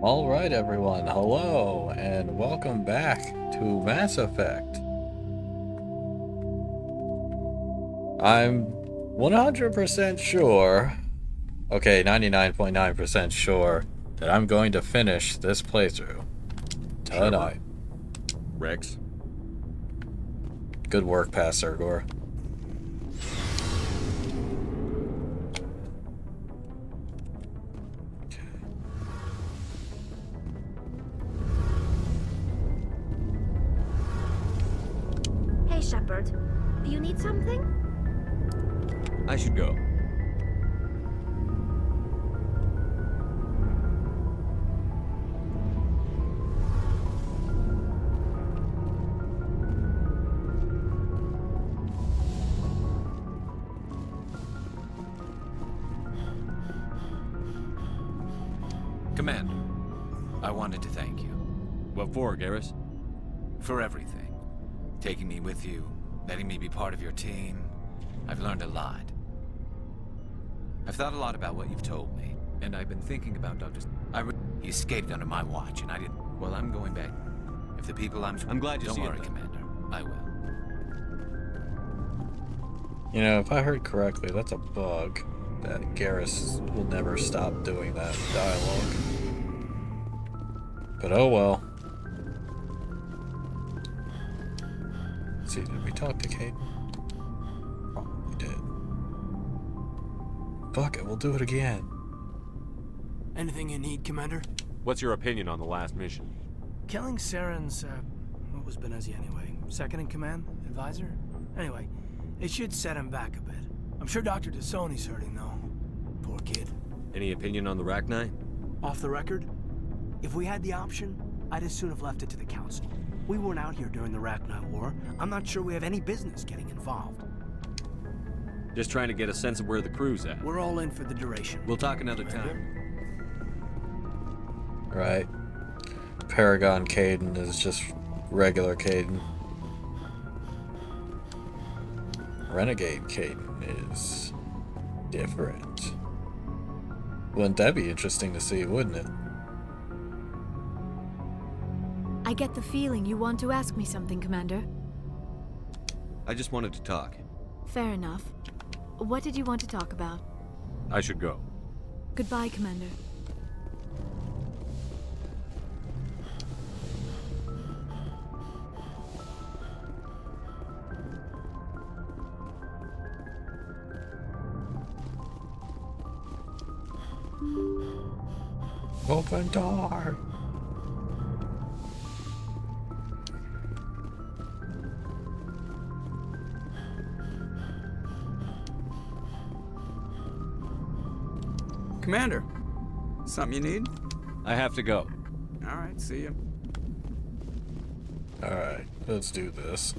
Alright everyone, hello, and welcome back to Mass Effect. I'm 100% sure, okay, 99.9% sure, that I'm going to finish this playthrough tonight. Rex? Good work, Pastor Gore. Hey, Shepard. Do you need something? I should go. Commander, I wanted to thank you What for, Garrus? for everything. Taking me with you, letting me be part of your team. I've learned a lot. I've thought a lot about what you've told me, and I've been thinking about Dr. He escaped under my watch, and I didn't. Well, I'm going back. If the people I'm glad you Don't see it, worry, then. Commander. I will. You know, if I heard correctly, that's a bug, that Garrus will never stop doing that dialogue. But oh well. Let's see, did we talk to Kate? Probably did. Fuck it, we'll do it again. Anything you need, Commander? What's your opinion on the last mission? Killing Saren's, what was Benezi anyway? Second in command? Advisor? Anyway, it should set him back a bit. I'm sure Dr. Dasoni's hurting, though. Poor kid. Any opinion on the Rachni? Off the record? If we had the option, I'd as soon have left it to the Council. We weren't out here during the Rachni War. I'm not sure we have any business getting involved. Just trying to get a sense of where the crew's at. We're all in for the duration. We'll talk another time. Right. Paragon Caden is just regular Caden. Renegade Caden is different. Wouldn't that be interesting to see, wouldn't it? I get the feeling you want to ask me something, Commander. I just wanted to talk. Fair enough. What did you want to talk about? I should go. Goodbye, Commander. Open door! Commander, something you need? I have to go. All right, see you. Alright, let's do this.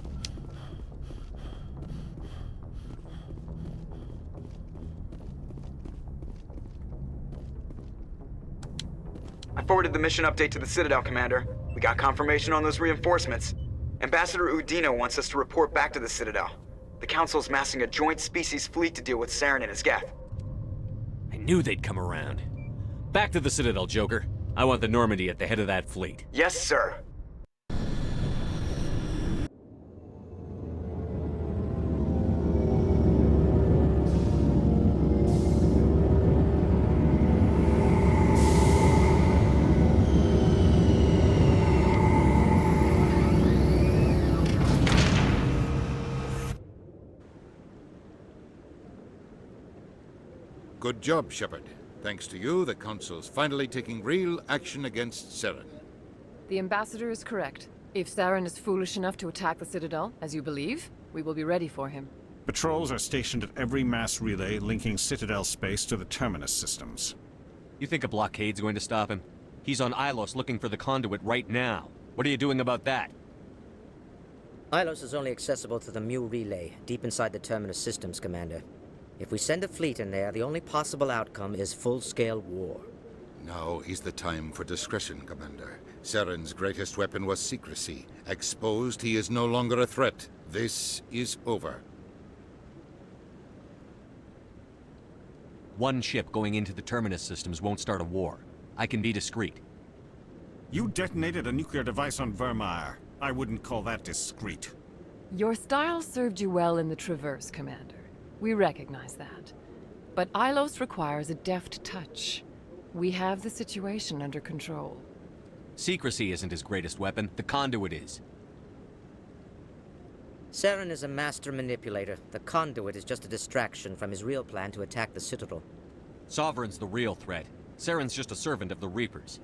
I forwarded the mission update to the Citadel, Commander. We got confirmation on those reinforcements. Ambassador Udina wants us to report back to the Citadel. The Council's massing a joint species fleet to deal with Saren and his Geth. I knew they'd come around. Back to the Citadel, Joker. I want the Normandy at the head of that fleet. Yes, sir. Good job, Shepard. Thanks to you, the Council's finally taking real action against Saren. The Ambassador is correct. If Saren is foolish enough to attack the Citadel, as you believe, we will be ready for him. Patrols are stationed at every mass relay linking Citadel space to the Terminus systems. You think a blockade's going to stop him? He's on Ilos looking for the conduit right now. What are you doing about that? Ilos is only accessible to the Mu relay, deep inside the Terminus systems, Commander. If we send a fleet in there, the only possible outcome is full-scale war. Now is the time for discretion, Commander. Saren's greatest weapon was secrecy. Exposed, he is no longer a threat. This is over. One ship going into the Terminus systems won't start a war. I can be discreet. You detonated a nuclear device on Vermeer. I wouldn't call that discreet. Your style served you well in the Traverse, Commander. We recognize that. But Ilos requires a deft touch. We have the situation under control. Secrecy isn't his greatest weapon. The conduit is. Saren is a master manipulator. The conduit is just a distraction from his real plan to attack the Citadel. Sovereign's the real threat. Saren's just a servant of the Reapers.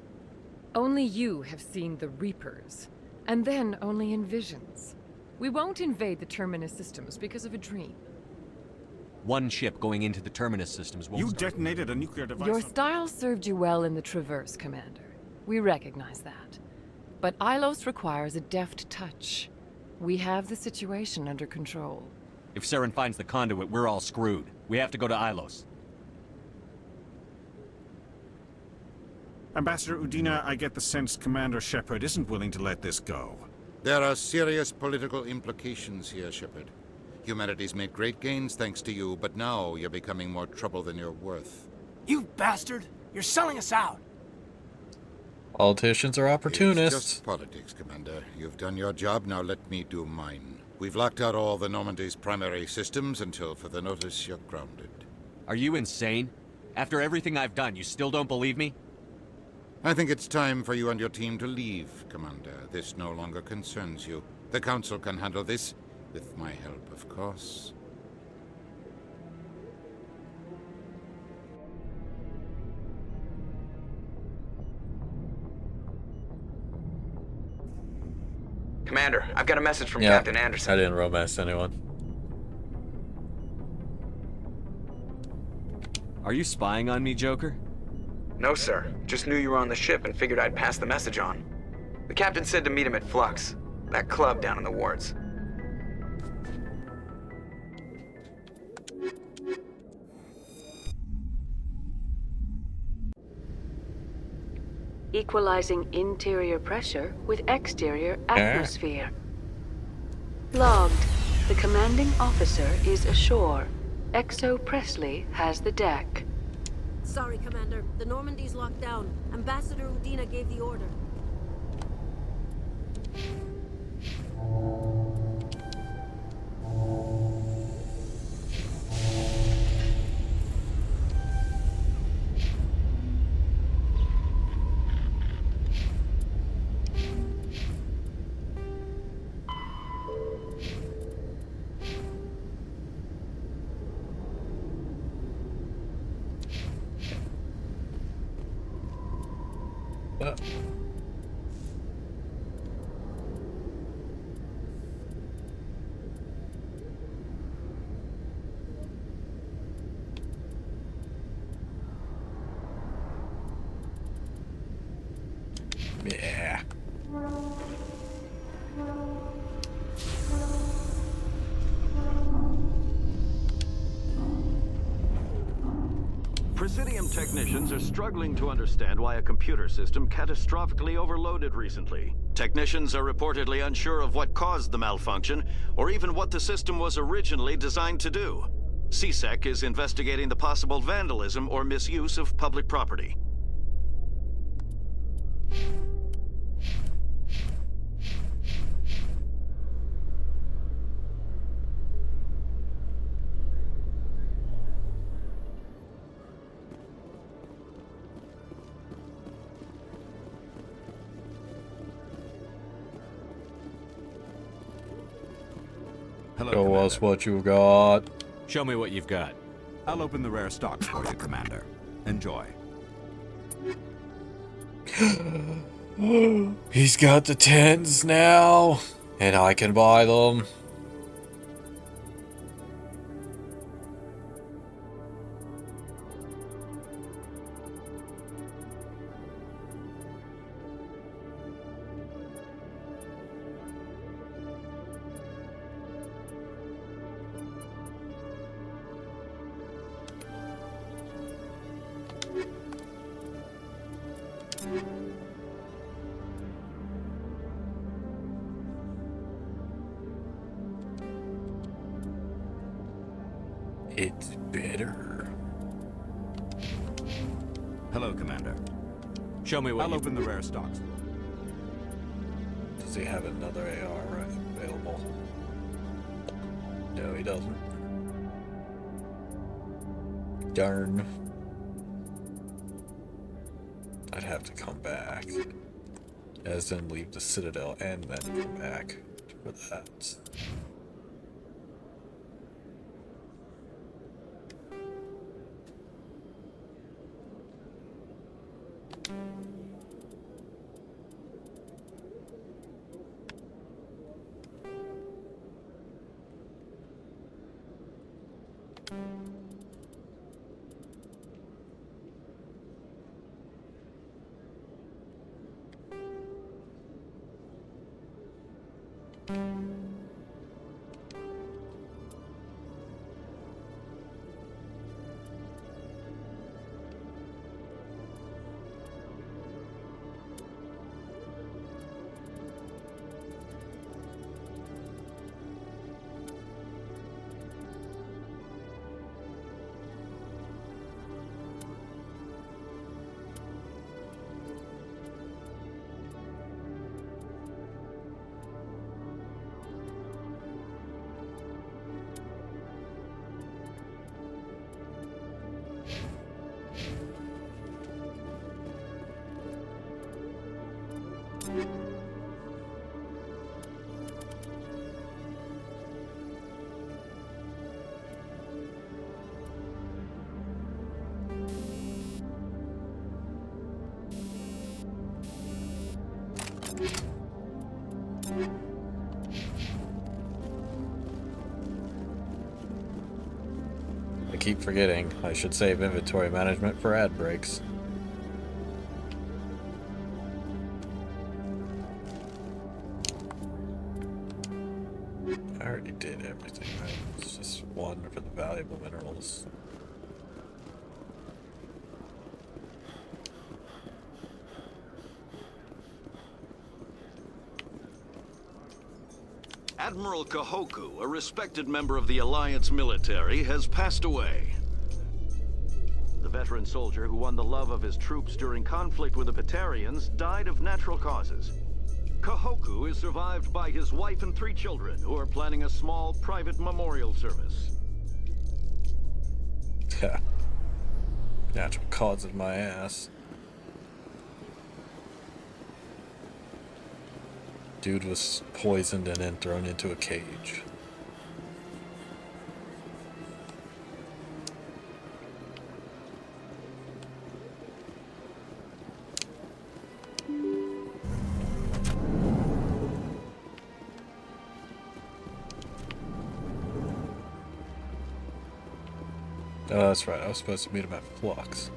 Only you have seen the Reapers. And then only in visions. We won't invade the Terminus systems because of a dream. One ship going into the Terminus systems won't You start. detonated a nuclear device Your on... style served you well in the Traverse, Commander. We recognize that. But Ilos requires a deft touch. We have the situation under control. If Saren finds the conduit, we're all screwed. We have to go to Ilos. Ambassador Udina, I get the sense Commander Shepard isn't willing to let this go. There are serious political implications here, Shepard. Humanity's made great gains thanks to you, but now you're becoming more trouble than you're worth. You bastard! You're selling us out! Politicians are opportunists. It's just politics, Commander. You've done your job, now let me do mine. We've locked out all the Normandy's primary systems until further notice you're grounded. Are you insane? After everything I've done, you still don't believe me? I think it's time for you and your team to leave, Commander. This no longer concerns you. The Council can handle this, with my help, of course. Commander, I've got a message from Yeah, Captain Anderson. I didn't romance anyone. Are you spying on me, Joker? No, sir. Just knew you were on the ship and figured I'd pass the message on. The captain said to meet him at Flux, that club down in the wards. Equalizing interior pressure with exterior atmosphere. Logged. The commanding officer is ashore. Exo Presley has the deck. Sorry, Commander. The Normandy's locked down. Ambassador Udina gave the order. Yeah. Presidium technicians are struggling to understand why a computer system catastrophically overloaded recently. Technicians are reportedly unsure of what caused the malfunction, or even what the system was originally designed to do. CSEC is investigating the possible vandalism or misuse of public property. Hello, Show Commander. us what you got. Show me what you've got. I'll open the rare stocks for you, Commander. Enjoy. He's got the 10s now, and I can buy them. It's better. Hello, Commander. Show me what I'll you... open the rare stocks. he have another AR available? No, he doesn't. Darn. I'd have to come back. As in leave the Citadel and then come back for that. I keep forgetting. I should save inventory management for ad breaks. I already did everything, right? It's just one for the valuable minerals. Admiral Kahoku, a respected member of the Alliance military, has passed away. The veteran soldier who won the love of his troops during conflict with the Batarians died of natural causes. Kahoku is survived by his wife and 3 children, who are planning a small private memorial service. Yeah. Natural causes my ass. Dude was poisoned and then thrown into a cage. Oh, that's right. I was supposed to meet him at Flux.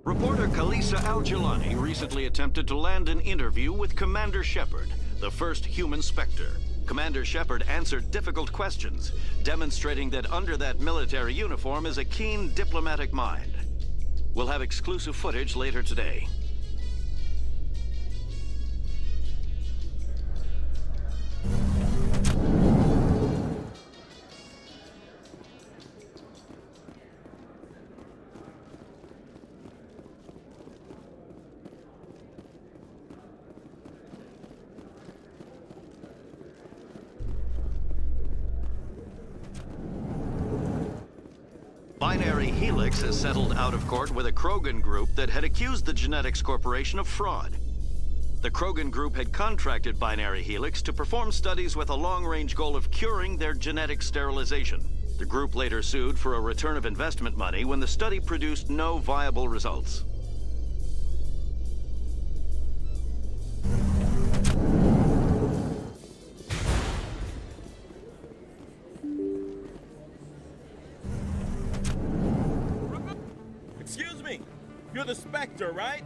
Reporter Kalisa Al-Jilani recently attempted to land an interview with Commander Shepard, the first human Spectre. Commander Shepard answered difficult questions, demonstrating that under that military uniform is a keen diplomatic mind. We'll have exclusive footage later today. Binary Helix has settled out of court with a Krogan group that had accused the Genetics Corporation of fraud. The Krogan group had contracted Binary Helix to perform studies with a long-range goal of curing their genetic sterilization. The group later sued for a return of investment money when the study produced no viable results. Excuse me, you're the Spectre, right?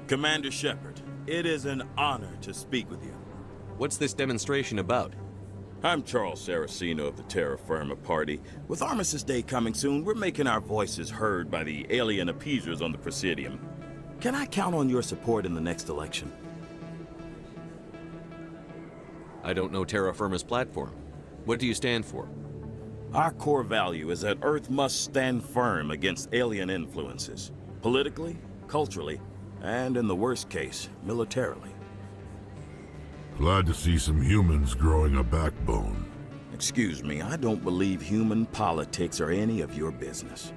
Commander Shepard, it is an honor to speak with you. What's this demonstration about? I'm Charles Saraceno of the Terra Firma Party. With Armistice Day coming soon, we're making our voices heard by the alien appeasers on the Presidium. Can I count on your support in the next election? I don't know Terra Firma's platform. What do you stand for? Our core value is that Earth must stand firm against alien influences. Politically, culturally, and in the worst case, militarily. Glad to see some humans growing a backbone. Excuse me, I don't believe human politics are any of your business.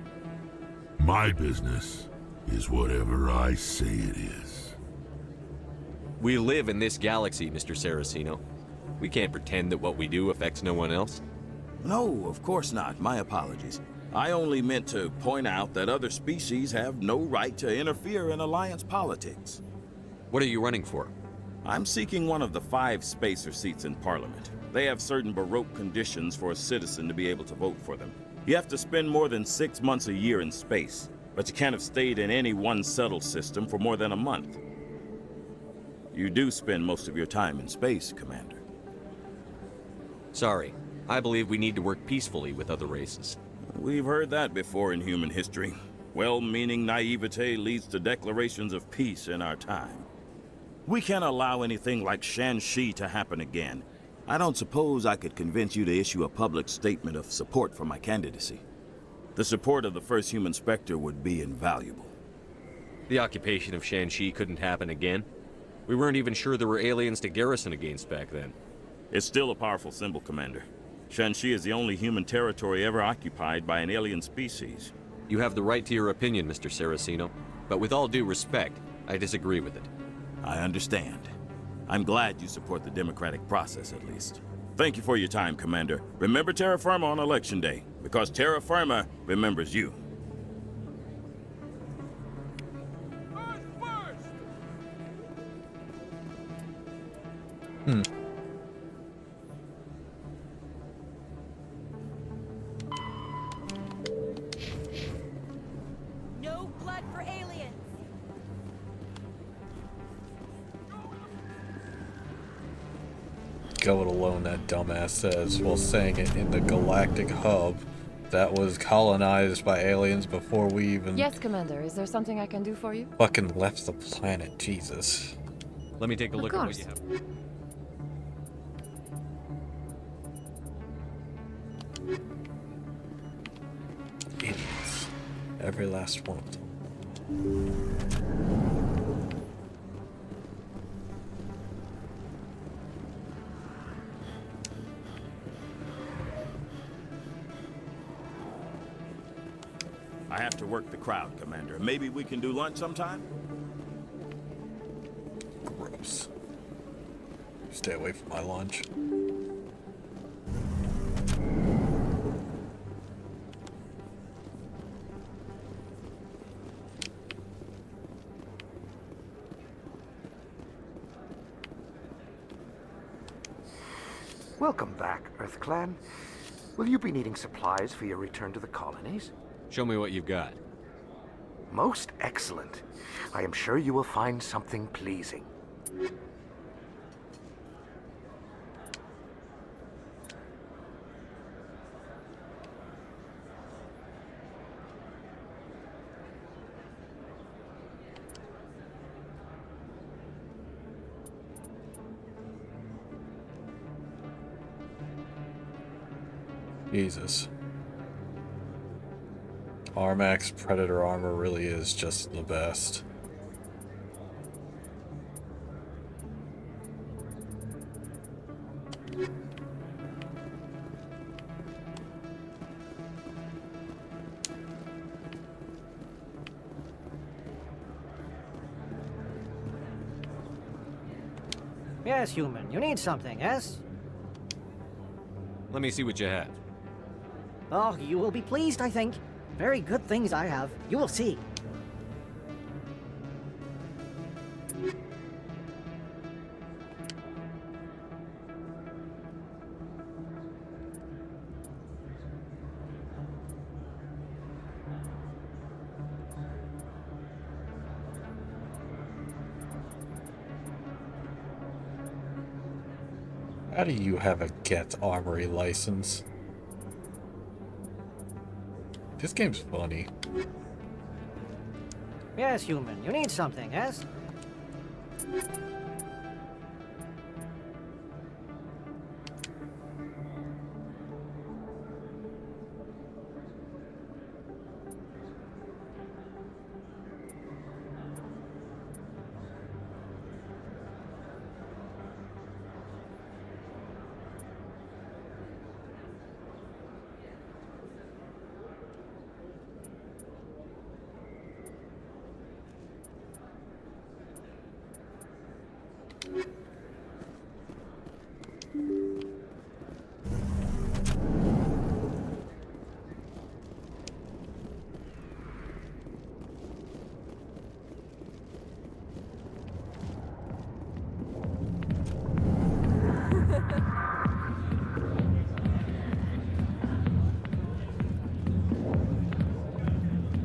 My business is whatever I say it is. We live in this galaxy, Mr. Saraceno. We can't pretend that what we do affects no one else. No, of course not. My apologies. I only meant to point out that other species have no right to interfere in Alliance politics. What are you running for? I'm seeking one of the 5 spacer seats in Parliament. They have certain Baroque conditions for a citizen to be able to vote for them. You have to spend more than 6 months a year in space, but you can't have stayed in any one settled system for more than a month. You do spend most of your time in space, Commander. Sorry. I believe we need to work peacefully with other races. We've heard that before in human history. Well-meaning naivete leads to declarations of peace in our time. We can't allow anything like Shan-Shi to happen again. I don't suppose I could convince you to issue a public statement of support for my candidacy. The support of the first human Spectre would be invaluable. The occupation of Shan-Shi couldn't happen again. We weren't even sure there were aliens to garrison against back then. It's still a powerful symbol, Commander. Shan-Shi is the only human territory ever occupied by an alien species. You have the right to your opinion, Mr. Saraceno, but with all due respect, I disagree with it. I understand. I'm glad you support the democratic process, at least. Thank you for your time, Commander. Remember Terra Firma on Election Day, because Terra Firma remembers you. No blood for aliens! Go it alone, that dumbass says, while saying it in the galactic hub that was colonized by aliens before we even... Yes, Commander. Is there something I can do for you? Fucking left the planet, Jesus. Let me take a Of look at what course. you have. Idiots. Every last one of them. I have to work the crowd, Commander. Maybe we can do lunch sometime? Gross. Stay away from my lunch. Welcome back, EarthClan. Will you be needing supplies for your return to the colonies? Show me what you've got. Most excellent. I am sure you will find something pleasing. Jesus. Armax Predator armor really is just the best. Yes, human. You need something, yes? Let me see what you have. Oh, you will be pleased, I think. Very good things I have. You will see. How do you have a Get Armory license? This game's funny. Yes, human. You need something, yes?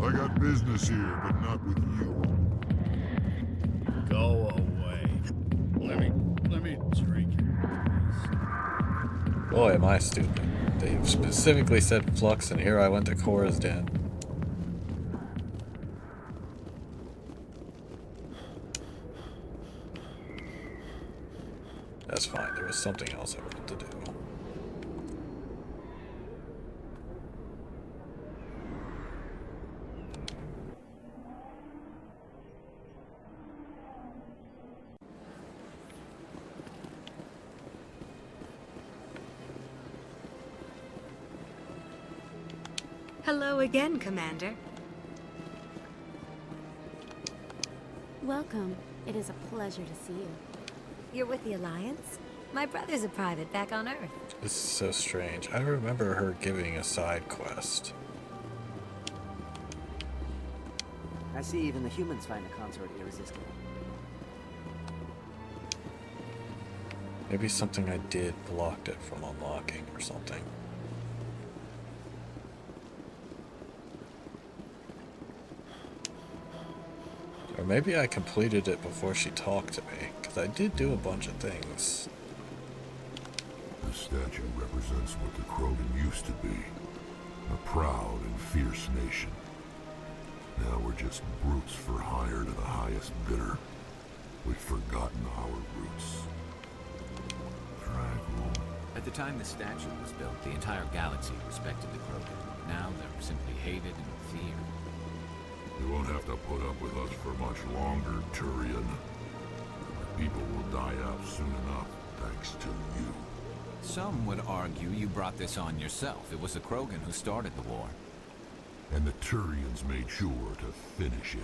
I got business here, but not with you. Go away. Let me drink it. Boy, am I stupid. They've specifically said Flux, and here I went to Cora's Den. That's fine. There was something else I wanted to do. Hello again, Commander. Welcome. It is a pleasure to see you. You're with the Alliance? My brother's a private back on Earth. This is so strange. I remember her giving a side quest. I see even the humans find the consort irresistible. Maybe something I did blocked it from unlocking or something. Or maybe I completed it before she talked to me, because I did do a bunch of things. The statue represents what the Krogan used to be. A proud and fierce nation. Now we're just brutes for hire to the highest bidder. We've forgotten our roots. At the time the statue was built, the entire galaxy respected the Krogan. Now they're simply hated and feared. You won't have to put up with us for much longer, Turian. The people will die out soon enough, thanks to you. Some would argue you brought this on yourself. It was the Krogan who started the war. And the Turians made sure to finish it.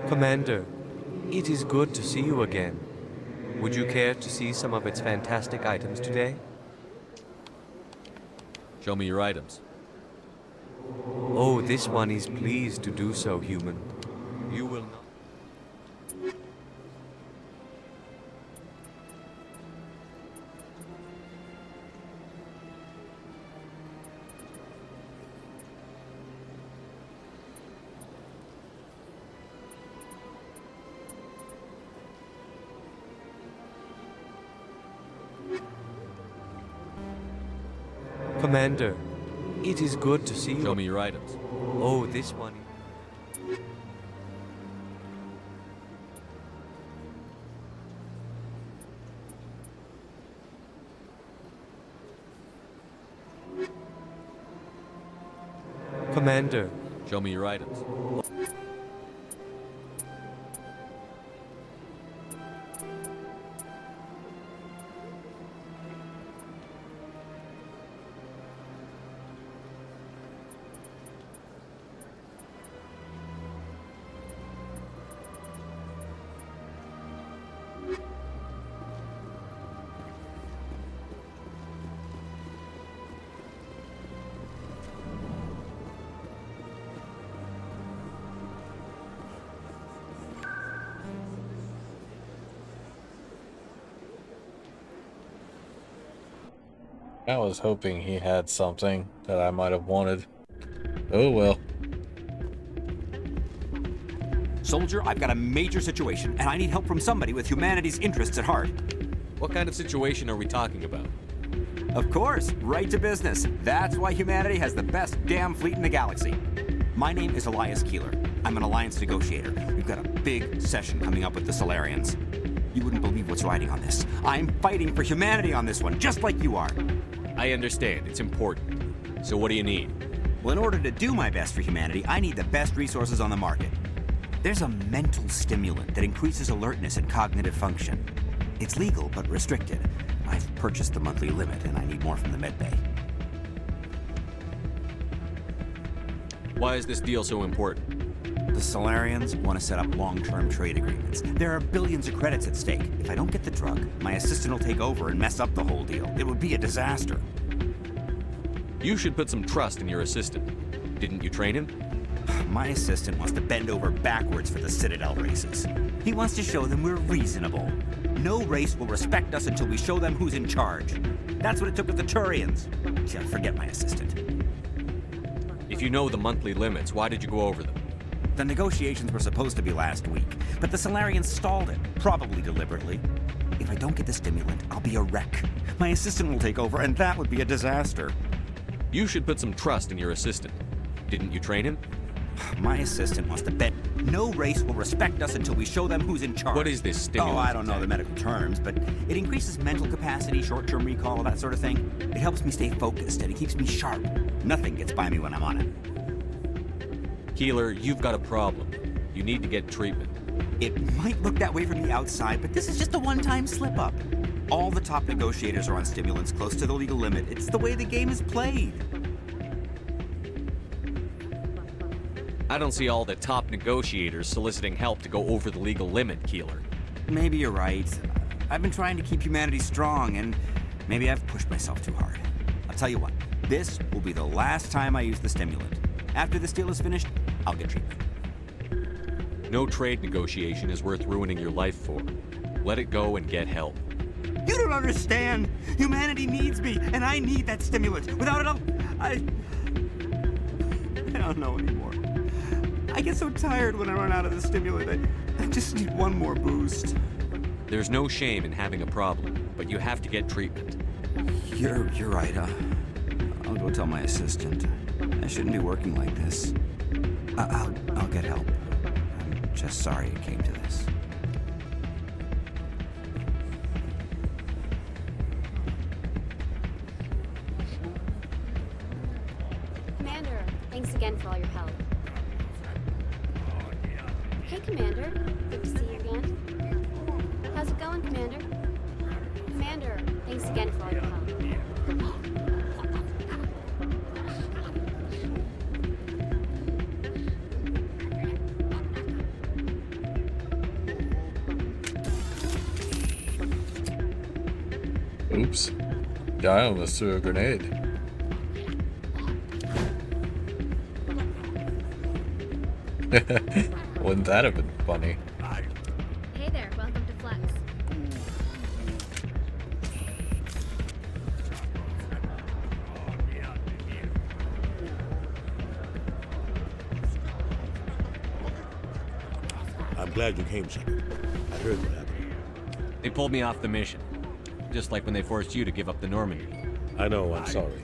Commander, it is good to see you again. Would you care to see some of its fantastic items today? Show me your items. Oh, this one is pleased to do so, human. You will not... Commander, it is good to see you. Show me your items. Oh, this one. Commander. Show me your items. I was hoping he had something that I might have wanted. Oh well. Soldier, I've got a major situation, and I need help from somebody with humanity's interests at heart. What kind of situation are we talking about? Of course, right to business. That's why humanity has the best damn fleet in the galaxy. My name is Elias Keeler. I'm an alliance negotiator. We've got a big session coming up with the Solarians. You wouldn't believe what's riding on this. I'm fighting for humanity on this one, just like you are. I understand. It's important. So what do you need? Well, in order to do my best for humanity, I need the best resources on the market. There's a mental stimulant that increases alertness and cognitive function. It's legal, but restricted. I've purchased the monthly limit, and I need more from the medbay. Why is this deal so important? The Solarians want to set up long-term trade agreements. There are billions of credits at stake. If I don't get the drug, my assistant will take over and mess up the whole deal. It would be a disaster. You should put some trust in your assistant. Didn't you train him? My assistant wants to bend over backwards for the Citadel races. He wants to show them we're reasonable. No race will respect us until we show them who's in charge. That's what it took with the Turians. Yeah, forget my assistant. If you know the monthly limits, why did you go over them? The negotiations were supposed to be last week, but the Solarians stalled it, probably deliberately. If I don't get the stimulant, I'll be a wreck. My assistant will take over, and that would be a disaster. You should put some trust in your assistant. Didn't you train him? My assistant wants to bet no race will respect us until we show them who's in charge. What is this stimulant? Oh, I don't know the medical terms, but it increases mental capacity, short-term recall, that sort of thing. It helps me stay focused, and it keeps me sharp. Nothing gets by me when I'm on it. Keeler, you've got a problem. You need to get treatment. It might look that way from the outside, but this is just a one-time slip-up. All the top negotiators are on stimulants close to the legal limit. It's the way the game is played. I don't see all the top negotiators soliciting help to go over the legal limit, Keeler. Maybe you're right. I've been trying to keep humanity strong, and maybe I've pushed myself too hard. I'll tell you what, this will be the last time I use the stimulant. After this deal is finished, I'll get treatment. No trade negotiation is worth ruining your life for. Let it go and get help. You don't understand! Humanity needs me, and I need that stimulant. Without it, I don't know anymore. I get so tired when I run out of the stimulant. I just need one more boost. There's no shame in having a problem, but you have to get treatment. You're right. I'll go tell my assistant. I shouldn't be working like this. I'll get help. I'm just sorry it came to this. Commander, thanks again for all your help. Hey, Commander. Good to see you again. How's it going, Commander? Commander, thanks again for all your help. Oops. Guy almost threw a grenade. Wouldn't that have been funny? Hey there, welcome to Flex. I'm glad you came, Shepard. I heard what happened. They pulled me off the mission. Just like when they forced you to give up the Normandy. I know, I'm sorry.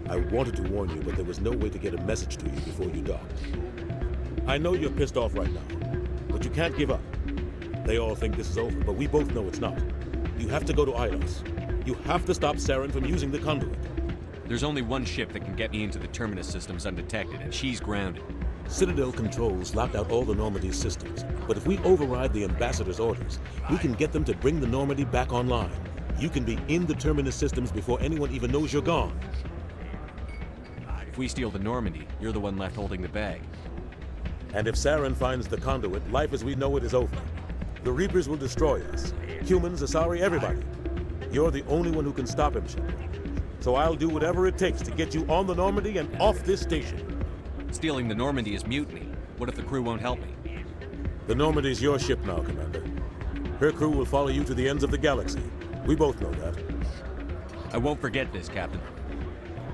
I wanted to warn you, but there was no way to get a message to you before you docked. I know you're pissed off right now, but you can't give up. They all think this is over, but we both know it's not. You have to go to Ilos. You have to stop Saren from using the conduit. There's only one ship that can get me into the Terminus systems undetected, and she's grounded. Citadel controls locked out all the Normandy's systems, but if we override the Ambassador's orders, we can get them to bring the Normandy back online. You can be in the Terminus systems before anyone even knows you're gone. If we steal the Normandy, you're the one left holding the bag. And if Saren finds the conduit, life as we know it is over. The Reapers will destroy us. Humans, Asari, everybody. You're the only one who can stop him, Shepard. So I'll do whatever it takes to get you on the Normandy and off this station. Stealing the Normandy is mutiny. What if the crew won't help me? The Normandy's your ship now, Commander. Her crew will follow you to the ends of the galaxy. We both know that. I won't forget this, Captain.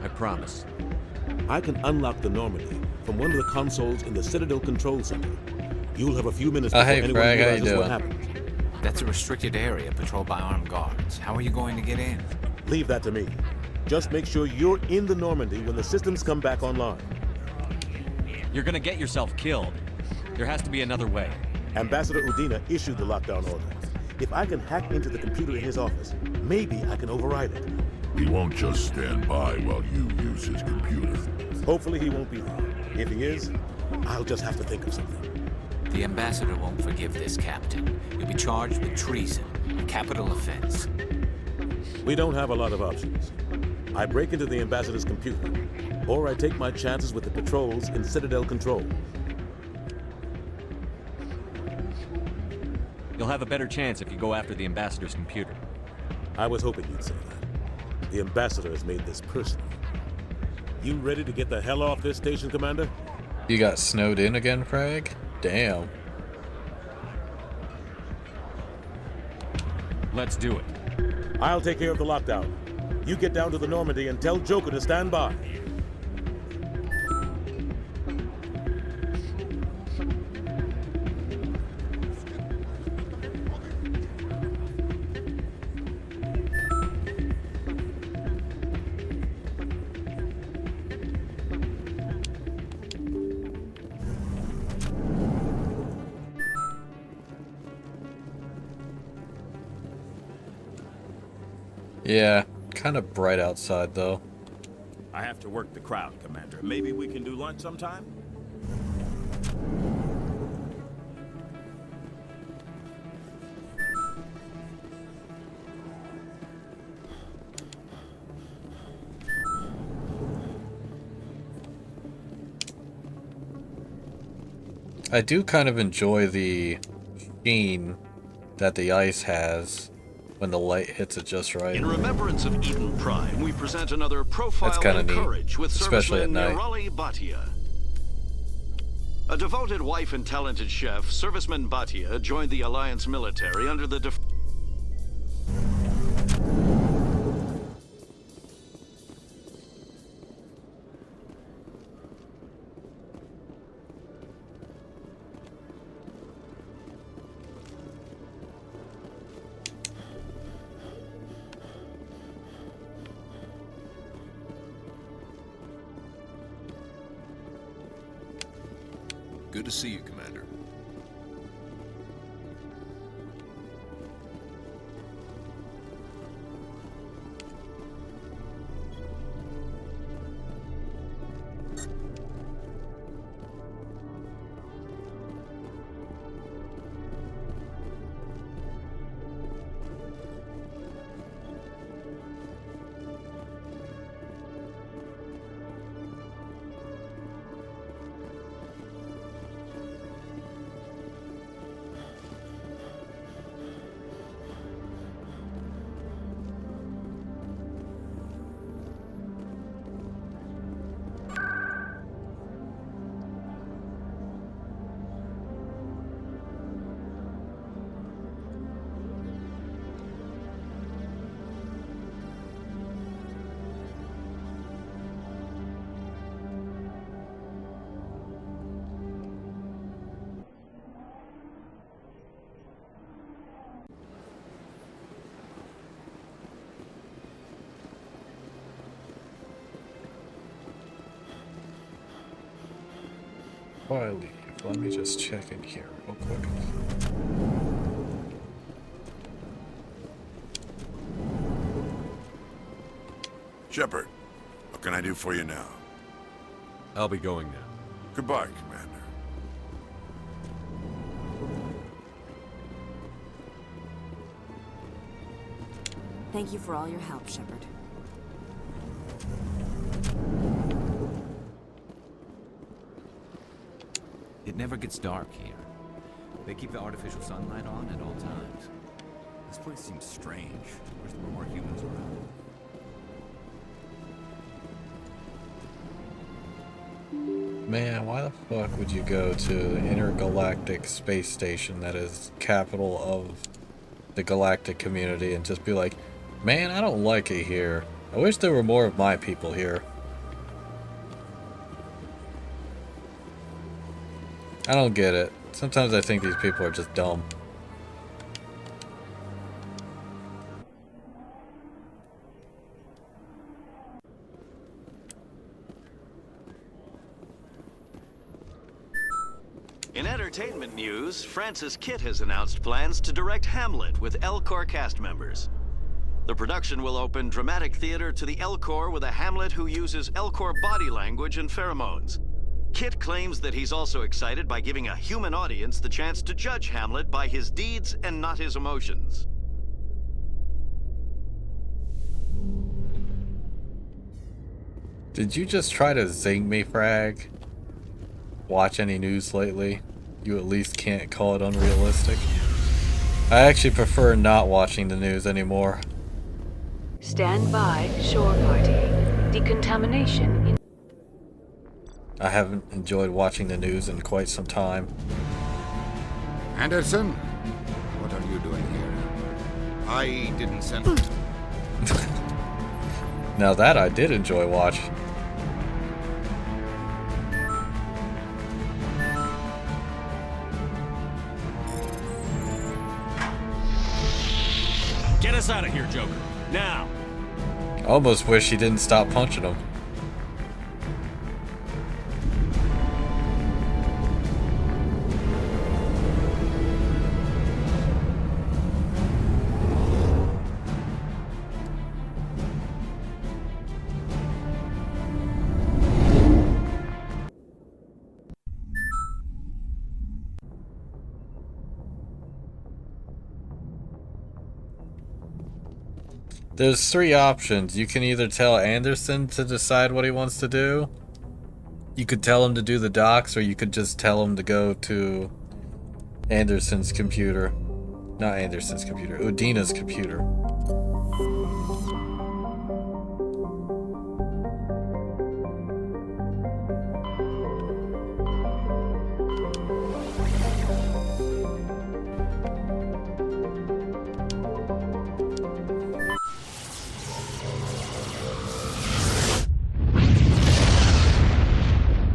I promise. I can unlock the Normandy from one of the consoles in the Citadel Control Center. You'll have a few minutes before hey, anyone Frag, how you realizes what doing? happened. That's a restricted area patrolled by armed guards. How are you going to get in? Leave that to me. Just make sure you're in the Normandy when the systems come back online. You're gonna get yourself killed. There has to be another way. Ambassador Udina issued the lockdown order. If I can hack into the computer in his office, maybe I can override it. He won't just stand by while you use his computer. Hopefully he won't be there. If he is, I'll just have to think of something. The ambassador won't forgive this, Captain. You'll be charged with treason, a capital offense. We don't have a lot of options. I break into the ambassador's computer, or I take my chances with the patrols in Citadel Control. You'll have a better chance if you go after the ambassador's computer. I was hoping you'd say that. The ambassador has made this personal. You ready to get the hell off this station, Commander? You got snowed in again, Frag? Damn. Let's do it. I'll take care of the lockdown. You get down to the Normandy and tell Joker to stand by. Yeah, kind of bright outside though. I have to work the crowd, Commander. Maybe we can do lunch sometime? I do kind of enjoy the sheen that the ice has when the light hits it just right. In remembrance of Eden Prime, we present another profile That's kinda in neat, courage with especially at serviceman night. Nirali Bhatia. A devoted wife and talented chef, Serviceman Bhatia joined the Alliance military under the Good to see you, Commander. Before I leave, let me just check in here real quick. Shepard, what can I do for you now? I'll be going now. Goodbye, Commander. Thank you for all your help, Shepard. It never gets dark here. They keep the artificial sunlight on at all times. This place seems strange. Wish there were more humans around. Man, why the fuck would you go to the intergalactic space station that is capital of the galactic community and just be like, Man, I don't like it here. I wish there were more of my people here. I don't get it. Sometimes I think these people are just dumb. In entertainment news, Francis Kitt has announced plans to direct Hamlet with Elcor cast members. The production will open dramatic theater to the Elcor with a Hamlet who uses Elcor body language and pheromones. Kitt claims that he's also excited by giving a human audience the chance to judge Hamlet by his deeds and not his emotions. Did you just try to zing me, Frag? Watch any news lately? You at least can't call it unrealistic. I actually prefer not watching the news anymore. Stand by, shore party. Decontamination in... I haven't enjoyed watching the news in quite some time. Anderson, what are you doing here? I didn't send... Now that I did enjoy watching. Get us out of here, Joker. Now! I almost wish he didn't stop punching him. There's three options. You can either tell Anderson to decide what he wants to do. You could tell him to do the docs, or you could just tell him to go to Anderson's computer. Not Anderson's computer, Udina's computer.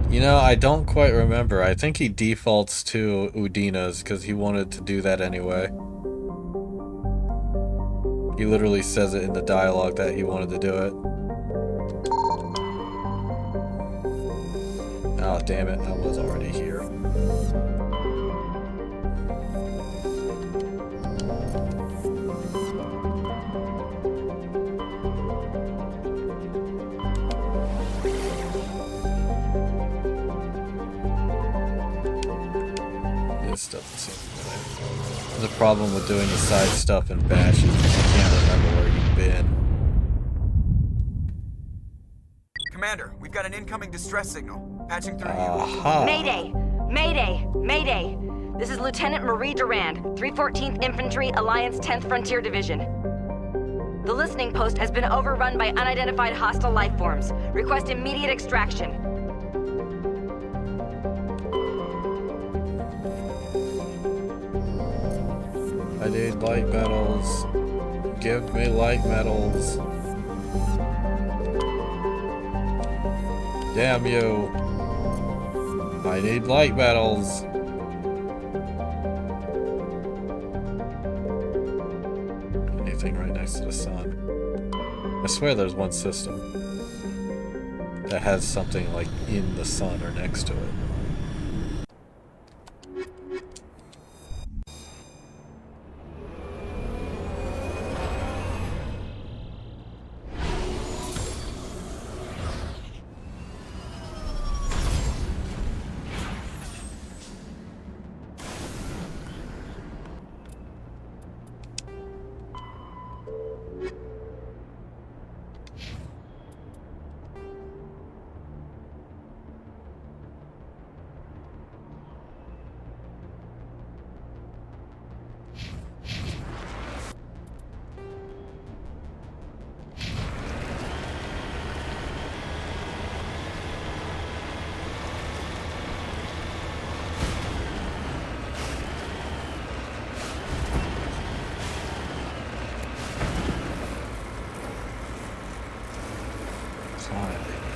You know, I don't quite remember. I think he defaults to Udina's because he wanted to do that anyway. He literally says it in the dialogue that he wanted to do it. Oh, damn it. I was already here. This doesn't seem good. The problem with doing the side stuff in Bash is you can't remember where you've been. Commander, we've got an incoming distress signal. Patching through Aha. Mayday! Mayday! Mayday! This is Lieutenant Marie Durand, 314th Infantry, Alliance 10th Frontier Division. The listening post has been overrun by unidentified hostile life forms. Request immediate extraction. I need light metals. Give me light metals. Damn you. I need light metals. Anything right next to the sun. I swear there's one system that has something like in the sun or next to it.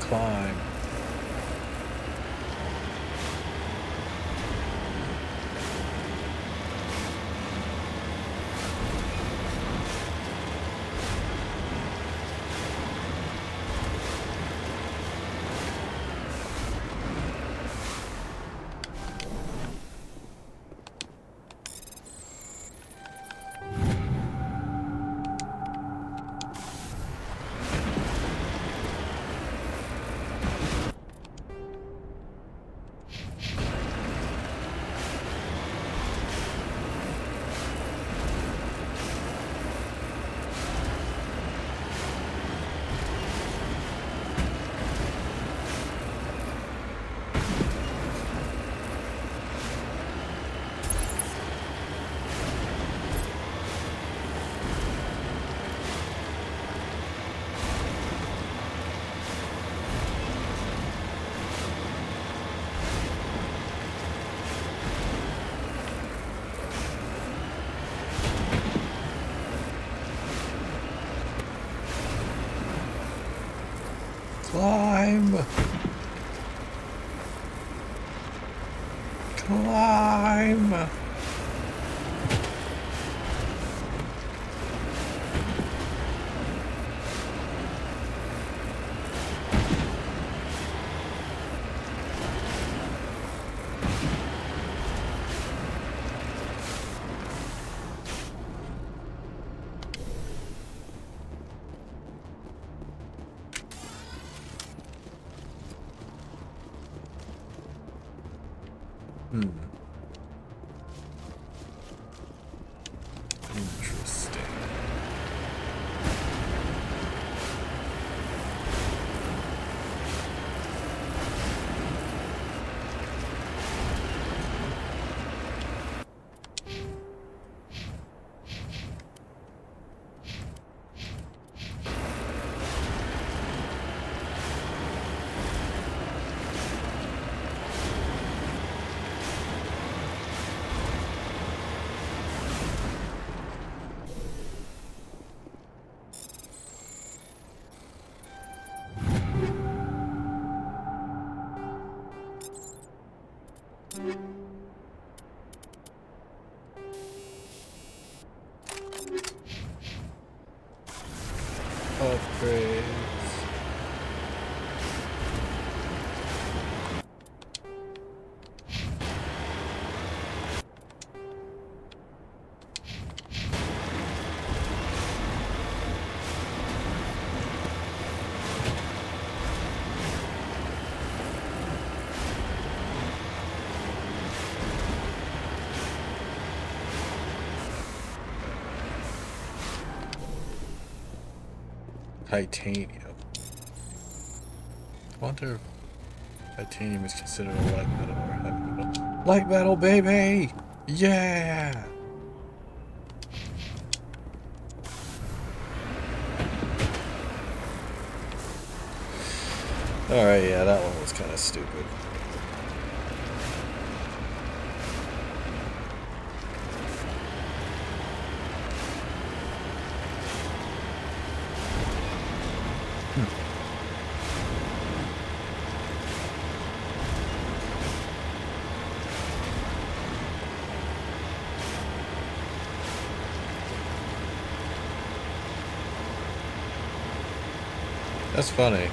climb. Climb! Climb! Interesting. Upgrades. Titanium. I wonder if titanium is considered a light metal or a heavy metal. Light metal, baby! Yeah! Alright, yeah, that one was kind of stupid. That's funny.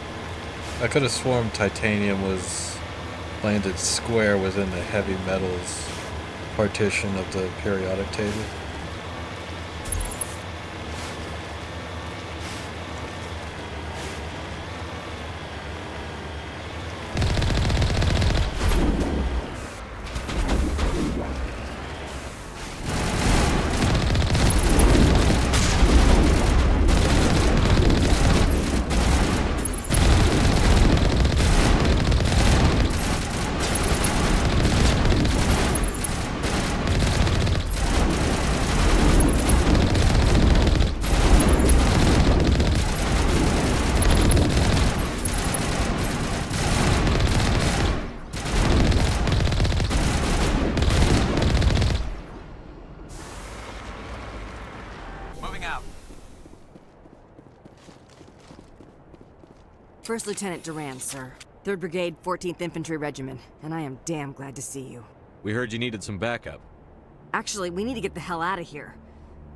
I could have sworn titanium was landed square within the heavy metals partition of the periodic table. First Lieutenant Durand, sir. 3rd Brigade, 14th Infantry Regiment, and I am damn glad to see you. We heard you needed some backup. Actually, we need to get the hell out of here.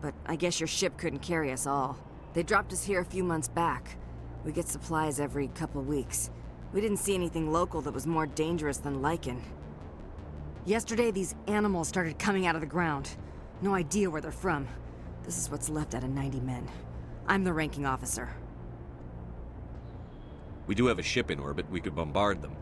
But I guess your ship couldn't carry us all. They dropped us here a few months back. We get supplies every couple weeks. We didn't see anything local that was more dangerous than Lycan. Yesterday, these animals started coming out of the ground. No idea where they're from. This is what's left out of 90 men. I'm the ranking officer. We do have a ship in orbit. We could bombard them.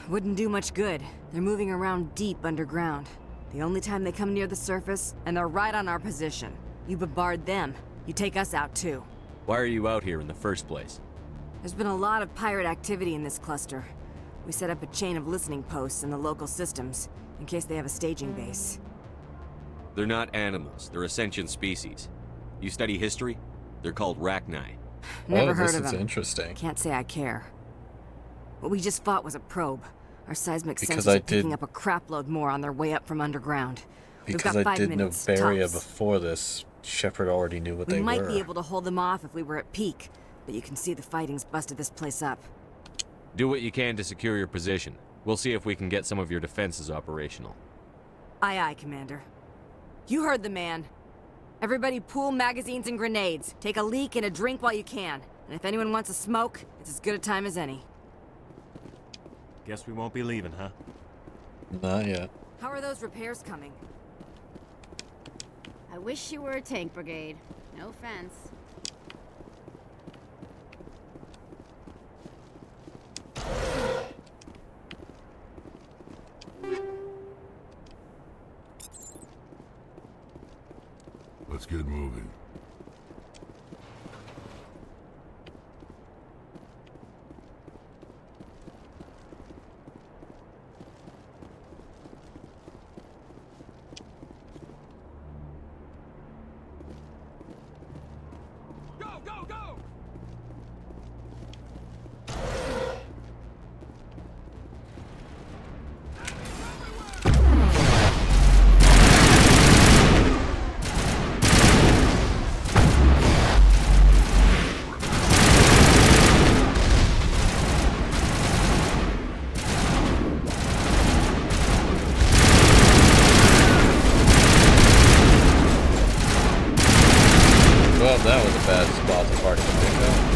Wouldn't do much good. They're moving around deep underground. The only time they come near the surface, and they're right on our position. You bombard them, you take us out too. Why are you out here in the first place? There's been a lot of pirate activity in this cluster. We set up a chain of listening posts in the local systems, in case they have a staging base. They're not animals. They're a sentient species. You study history? They're called Rachni. Never heard of them. This is interesting. Can't say I care. What we just fought was a probe. Our seismic Because sensors are picking up a crapload more on their way up from underground. Because I did Novaria before this, Shepard already knew what they were. We might be able to hold them off if we were at peak, but you can see the fighting's busted this place up. Do what you can to secure your position. We'll see if we can get some of your defenses operational. Aye, aye, Commander. You heard the man. Everybody pool magazines and grenades. Take a leak and a drink while you can. And if anyone wants a smoke, it's as good a time as any. Guess we won't be leaving, huh? Not yet. How are those repairs coming? I wish you were a tank brigade. No offense. Let's get moving. Well, that was a bad spot to park the pickup.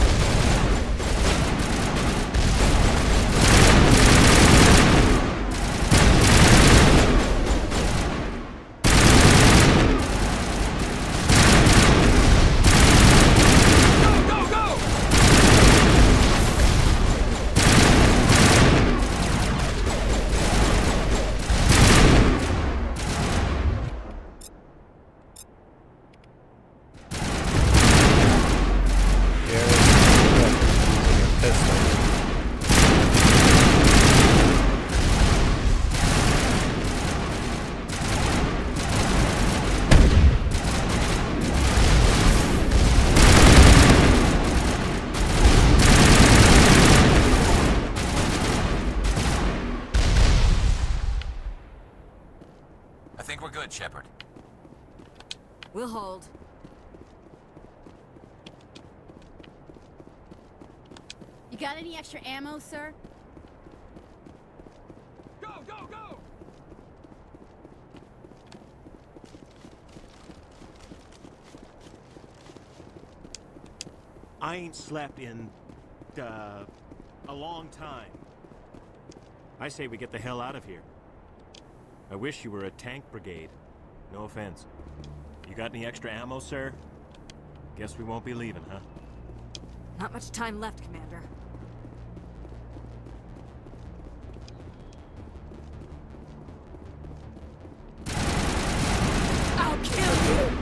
I think we're good, Shepard. We'll hold. You got any extra ammo, sir? Go, go, go! I ain't slept in, a long time. I say we get the hell out of here. I wish you were a tank brigade. No offense. You got any extra ammo, sir? Guess we won't be leaving, huh? Not much time left, Commander. I'll kill you!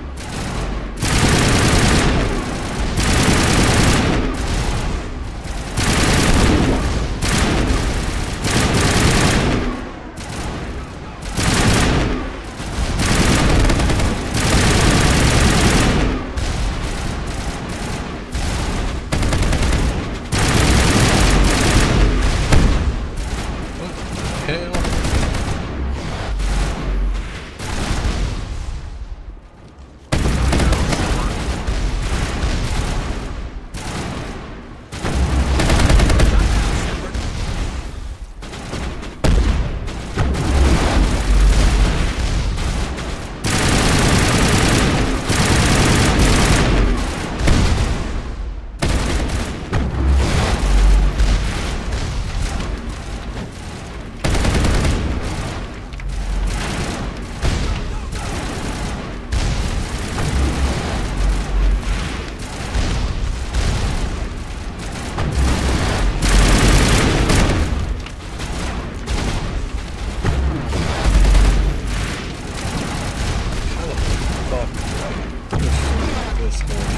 this whole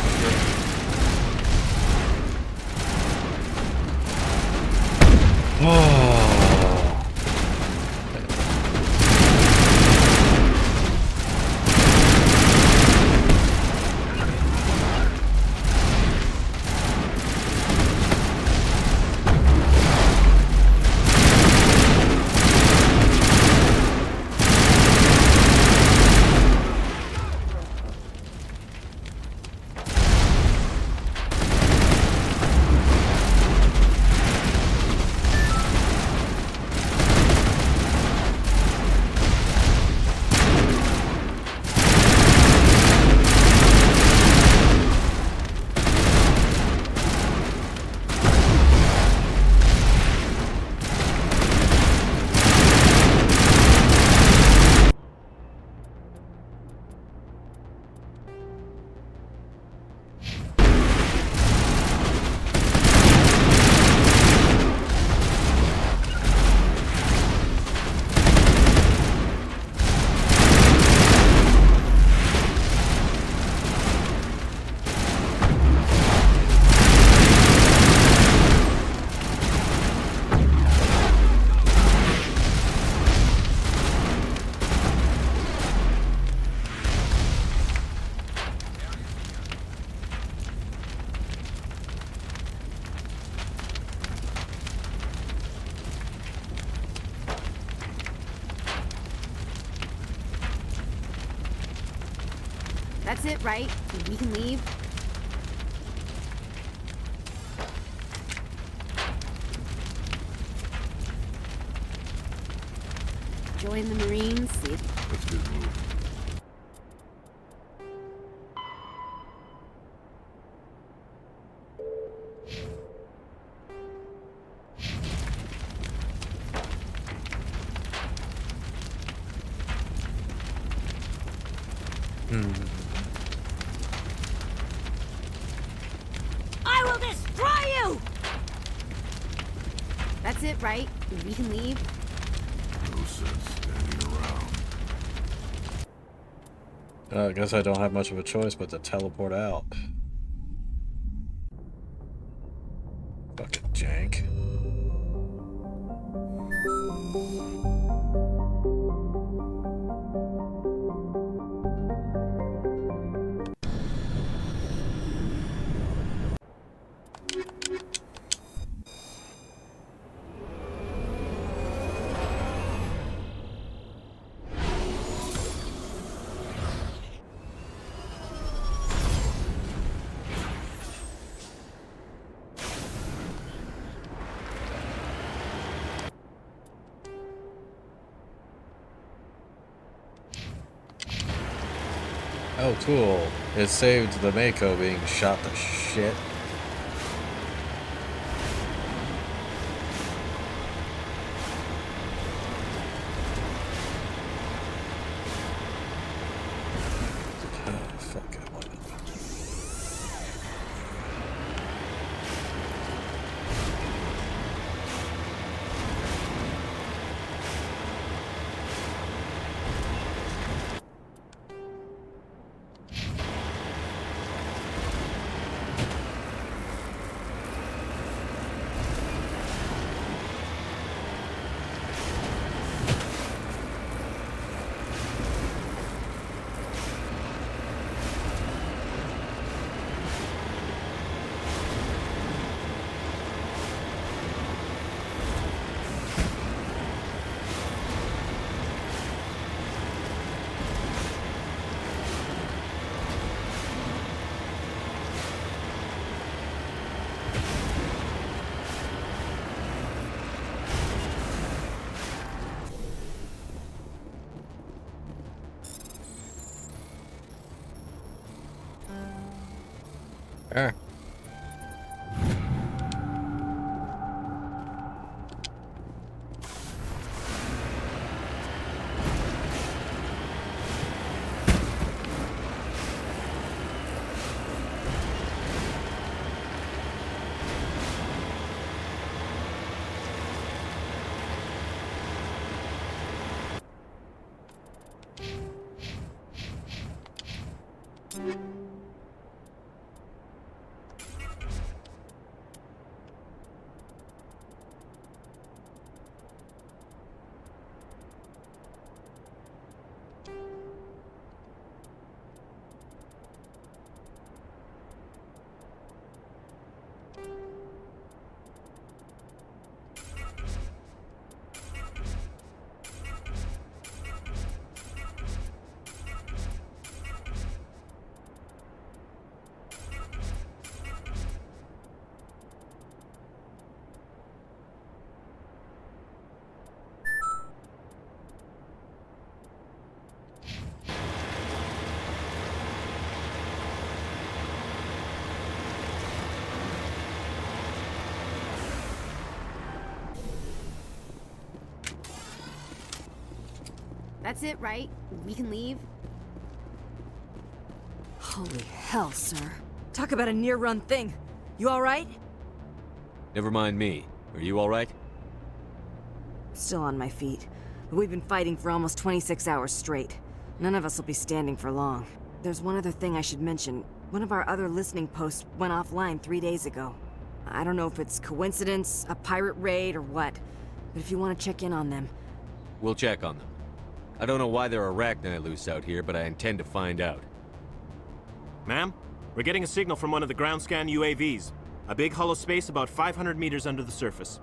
That's it, right? We can leave? Join the Marines, see if... Let's get moving. I will destroy you! That's it, right? We can leave? No sense standing around. I guess I don't have much of a choice but to teleport out. Fucking jank. Oh, cool. It saved the Mako being shot to shit. Oh, fuck it. Sure. That's it, right? We can leave? Holy hell, sir. Talk about a near-run thing. You alright? Never mind me. Are you alright? Still on my feet. But we've been fighting for almost 26 hours straight. None of us will be standing for long. There's one other thing I should mention. One of our other listening posts went offline 3 days ago. I don't know if it's coincidence, a pirate raid, or what. But if you want to check in on them... We'll check on them. I don't know why there are arachni loose out here, but I intend to find out. Ma'am, we're getting a signal from one of the ground scan UAVs. A big hollow space about 500 meters under the surface.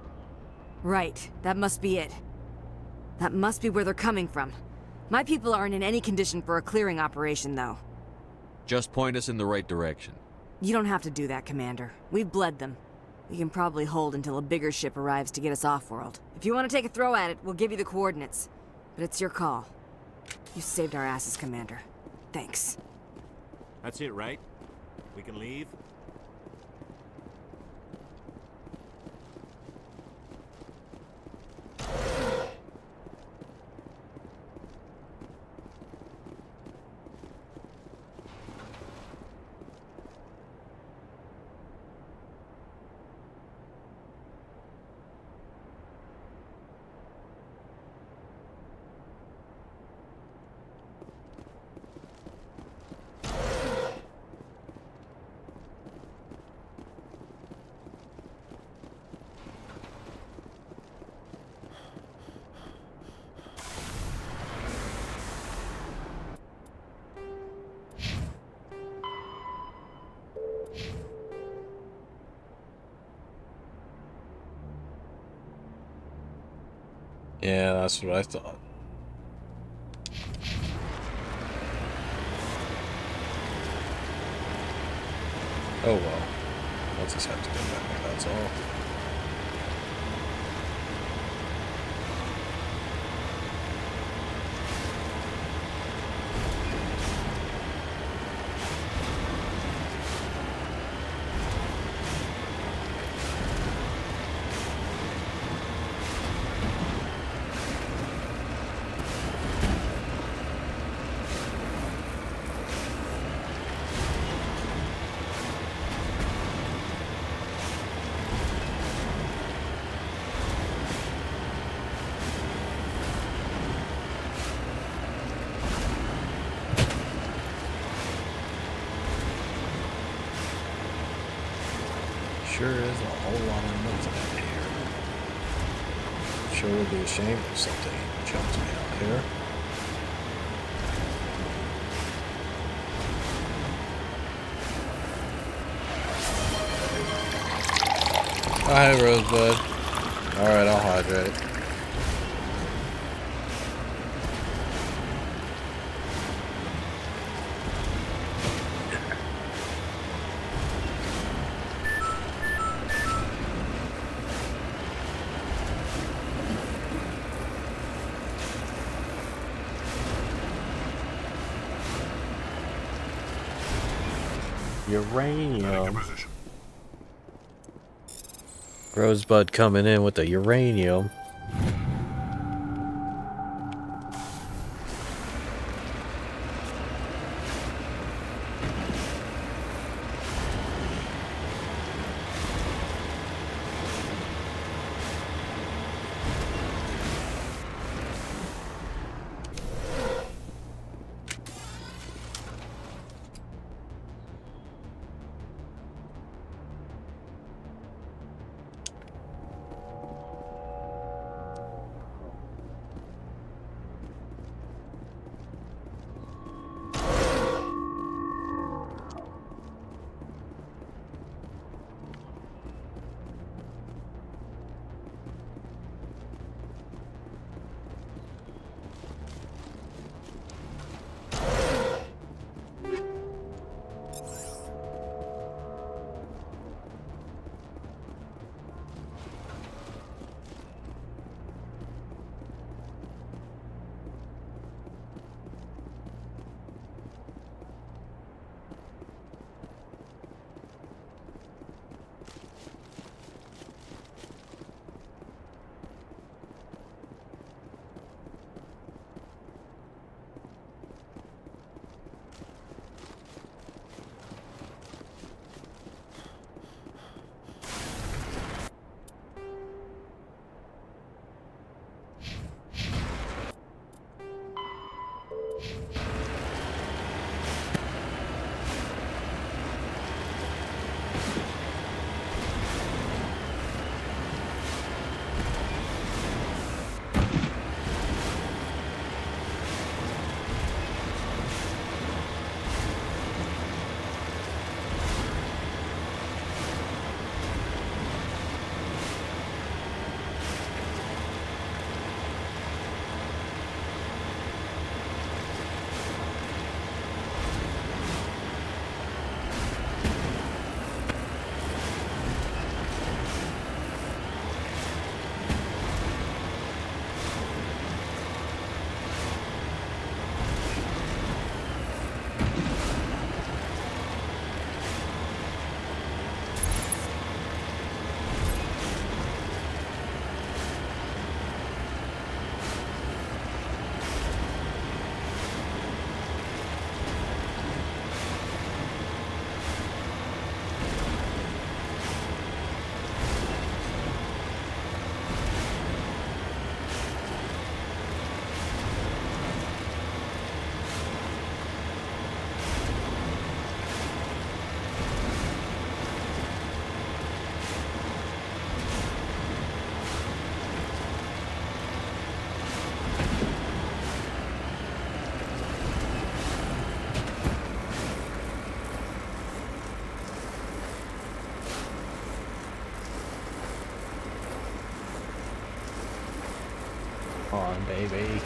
Right, that must be it. That must be where they're coming from. My people aren't in any condition for a clearing operation, though. Just point us in the right direction. You don't have to do that, Commander. We've bled them. We can probably hold until a bigger ship arrives to get us off-world. If you want to take a throw at it, we'll give you the coordinates. But it's your call. You saved our asses, Commander. Thanks. That's it, right? We can leave? Yeah, that's what I thought. Oh well. I'll just have to go back, that's all. Sure is a whole lot of nothing out here. Sure would be ashamed if something jumped me out here. Oh, hey, Rosebud. Alright, I'll hydrate. Uranium. Rosebud coming in with the uranium. Come on, baby.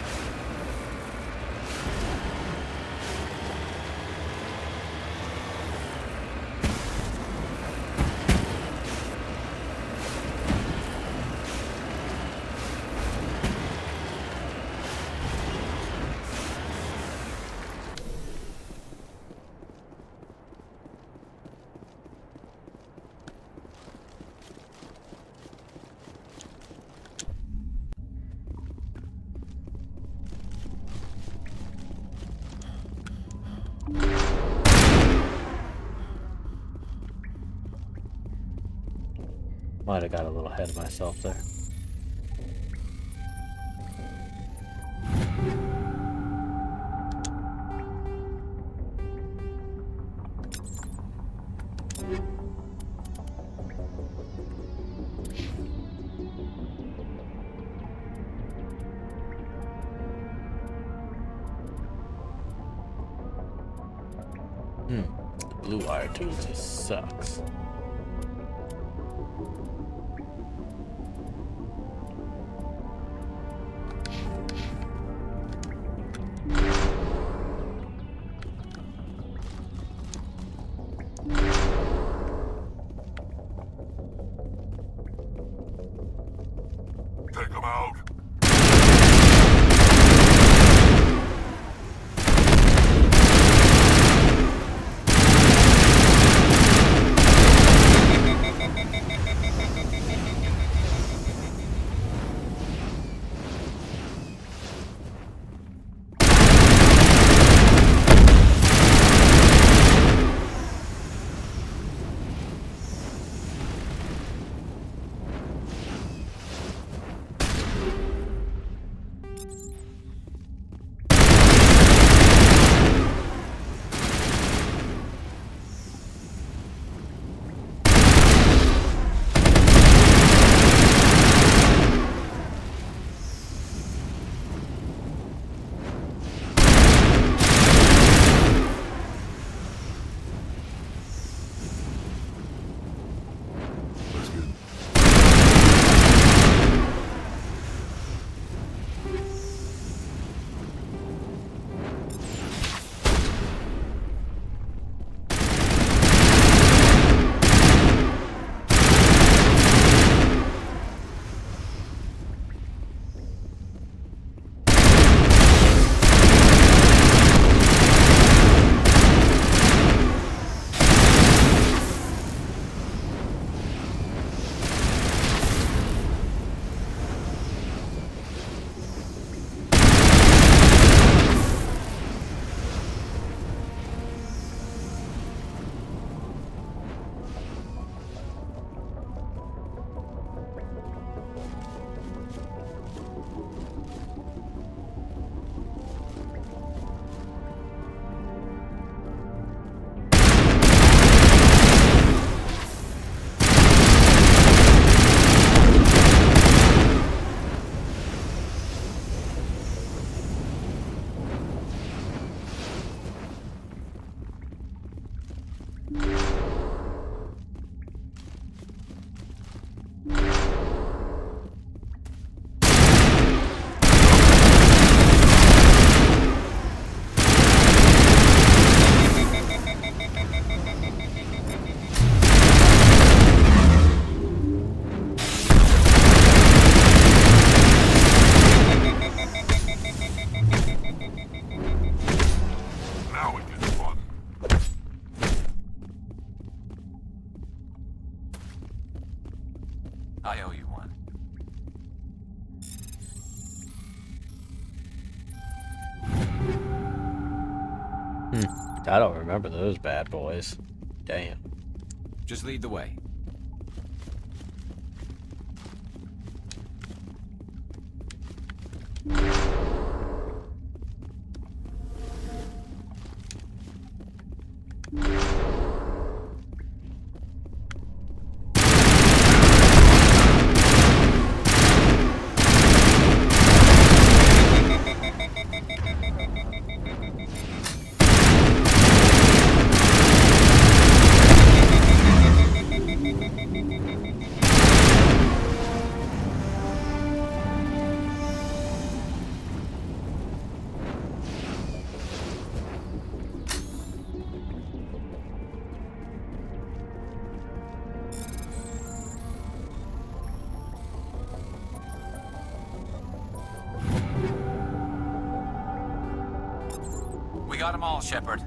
Might have got a little ahead of myself there. The blue wire tool just sucks. Take them out. I owe you one. I don't remember those bad boys. Damn. Just lead the way. got them all, Shepard.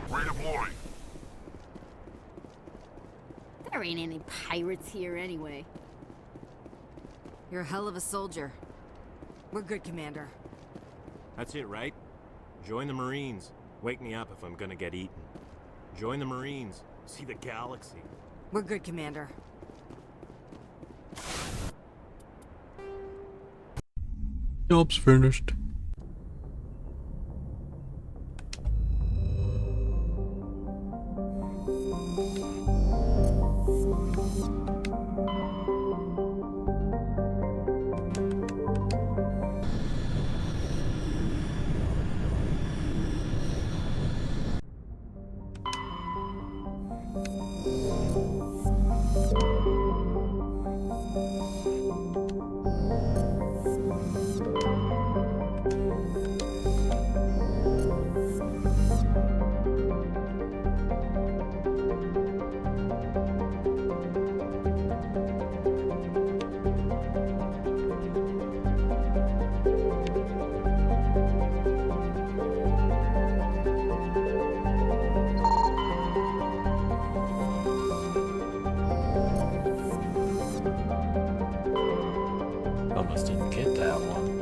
Redeploy. There ain't any pirates here anyway. You're a hell of a soldier. We're good, Commander. That's it, right? Join the Marines. Wake me up if I'm gonna get eaten. Join the Marines. See the galaxy. We're good, Commander. Job's finished. Almost didn't get that one.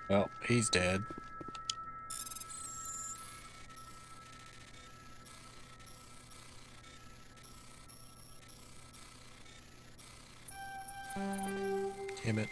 Well, he's dead. Damn it.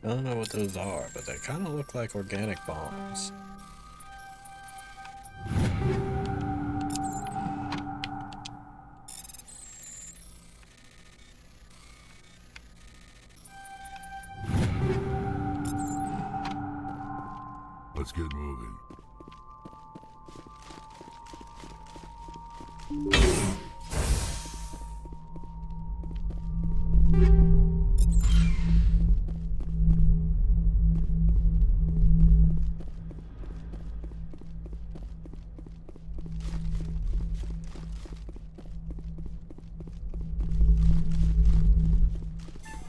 I don't know what those are, but they kind of look like organic bombs. Let's get moving.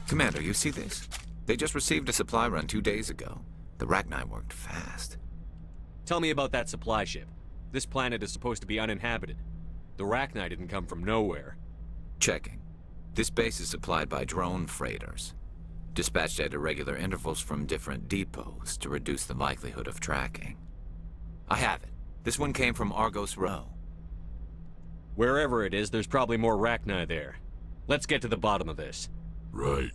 Commander, you see this? They just received a supply run 2 days ago. The Rachni worked fast. Tell me about that supply ship. This planet is supposed to be uninhabited. The Rachni didn't come from nowhere. Checking. This base is supplied by drone freighters, dispatched at irregular intervals from different depots to reduce the likelihood of tracking. I have it. This one came from Argos Row. Wherever it is, there's probably more Rachni there. Let's get to the bottom of this. Right.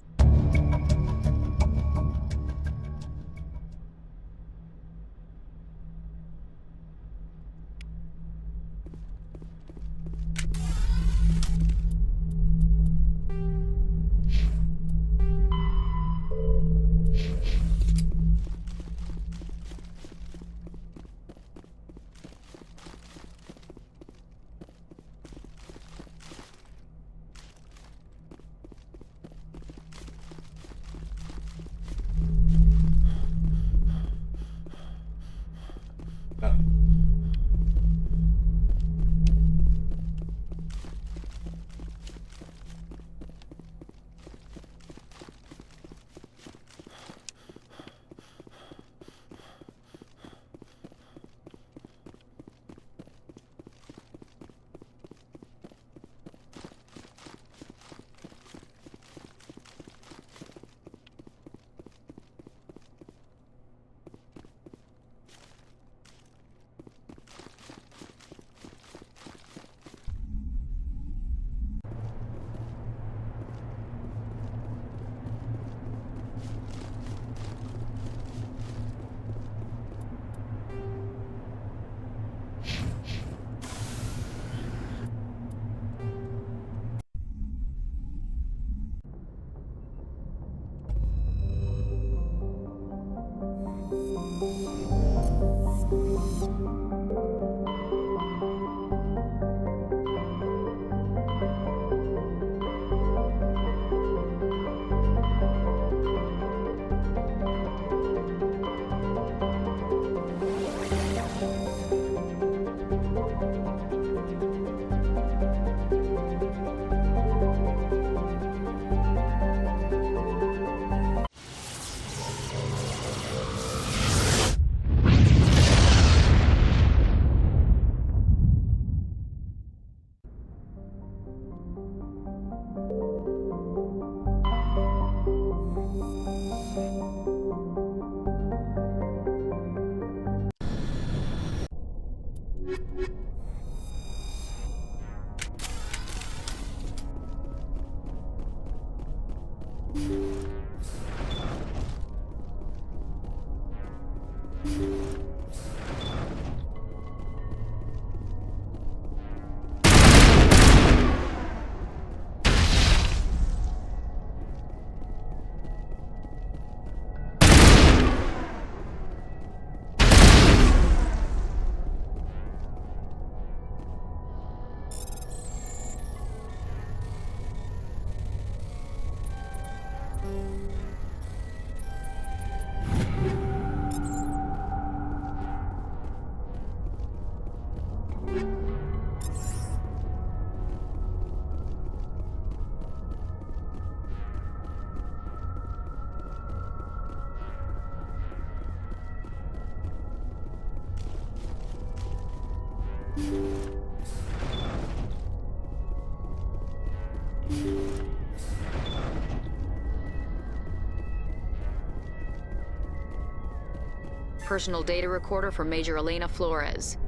Personal data recorder for Major Elena Flores.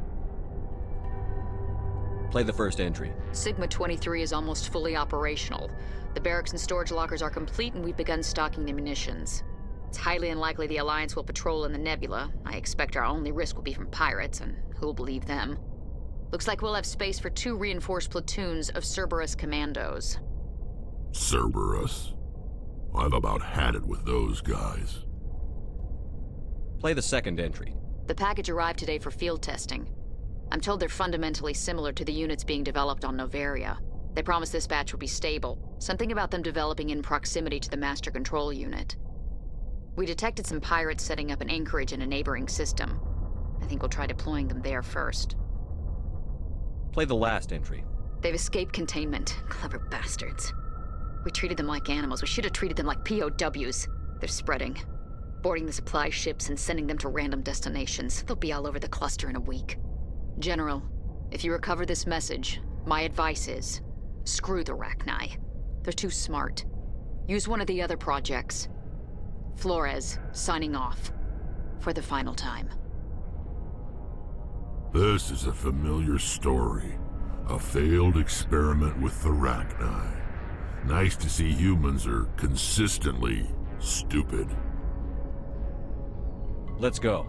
Play the first entry. Sigma 23 is almost fully operational. The barracks and storage lockers are complete, and we've begun stocking the munitions. It's highly unlikely the Alliance will patrol in the nebula. I expect our only risk will be from pirates, and who'll believe them? Looks like we'll have space for 2 reinforced platoons of Cerberus commandos. Cerberus? I've about had it with those guys. Play the second entry. The package arrived today for field testing. I'm told they're fundamentally similar to the units being developed on Noveria. They promise this batch will be stable. Something about them developing in proximity to the master control unit. We detected some pirates setting up an anchorage in a neighboring system. I think we'll try deploying them there first. Play the last entry. They've escaped containment. Clever bastards. We treated them like animals. We should have treated them like POWs. They're spreading. Boarding the supply ships and sending them to random destinations. They'll be all over the cluster in a week. General, if you recover this message, my advice is, screw the Rachni. They're too smart. Use one of the other projects. Flores, signing off. For the final time. This is a familiar story. A failed experiment with the Rachni. Nice to see humans are consistently stupid. Let's go.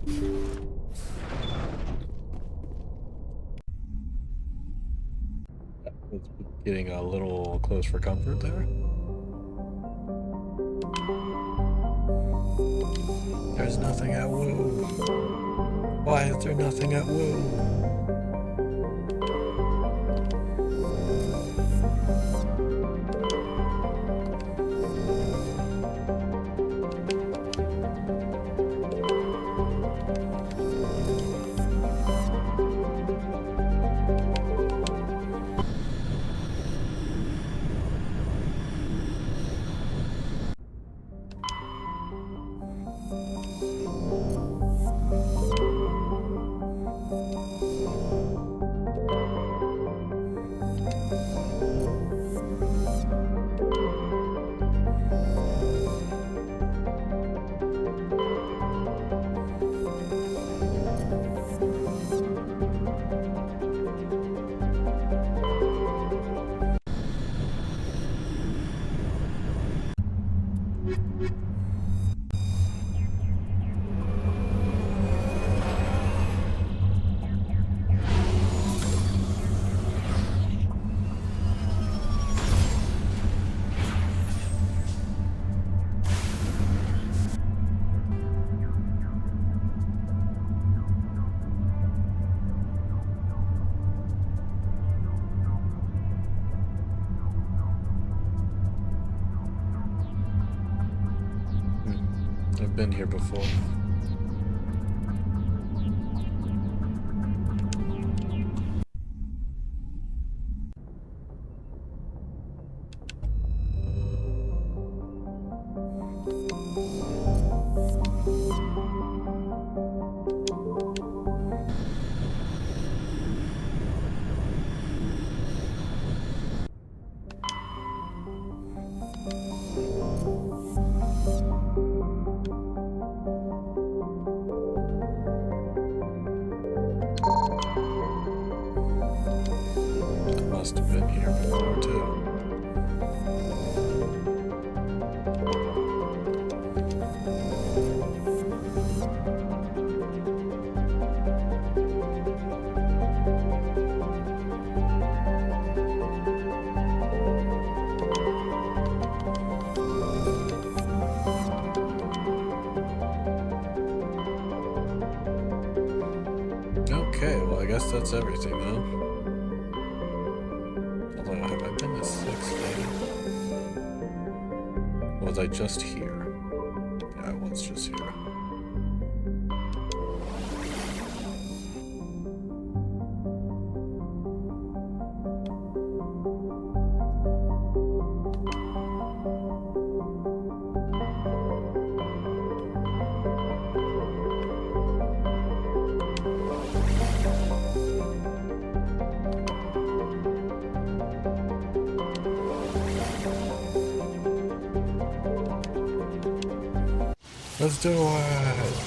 It's getting a little close for comfort there. There's nothing at Woo. Why is there nothing at Woo? I've been here before. Must have been here before too. Okay, well I guess that's everything then. Although, have I been to 6 maybe? Was I just here? Yeah, I was just here. Let's do it!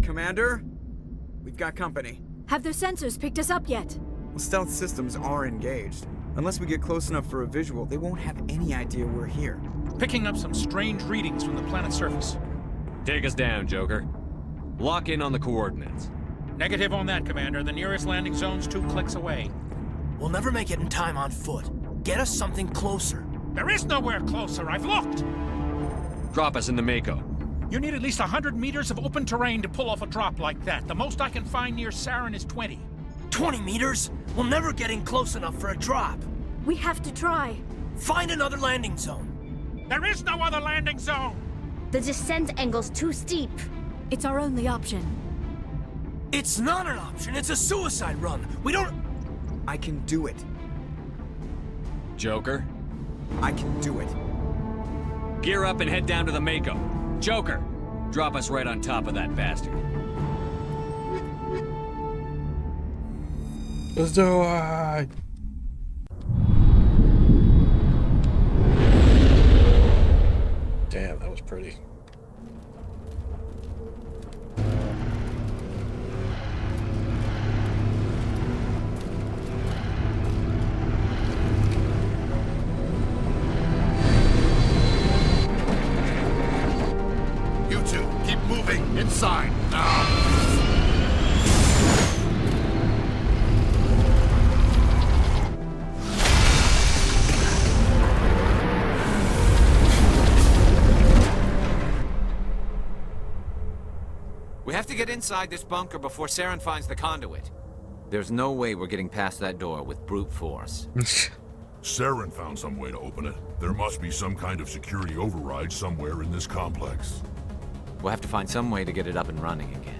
Commander? We've got company. Have their sensors picked us up yet? Well, stealth systems are engaged. Unless we get close enough for a visual, they won't have any idea we're here. Picking up some strange readings from the planet's surface. Take us down, Joker. Lock in on the coordinates. Negative on that, Commander. The nearest landing zone's 2 clicks away. We'll never make it in time on foot. Get us something closer. There is nowhere closer. I've looked. Drop us in the Mako. You need at least 100 meters of open terrain to pull off a drop like that. The most I can find near Saren is 20. 20 meters? We'll never get in close enough for a drop. We have to try. Find another landing zone. There is no other landing zone! The descent angle's too steep. It's our only option. It's not an option, it's a suicide run. We don't... I can do it. Joker, I can do it. gear up and head down to the Mako. Joker, drop us right on top of that bastard. Let's do it! Damn, that was pretty. You two, keep moving inside now. We have to get inside this bunker before Saren finds the conduit. There's no way we're getting past that door with brute force. Saren found some way to open it. There must be some kind of security override somewhere in this complex. We'll have to find some way to get it up and running again.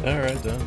Alright then.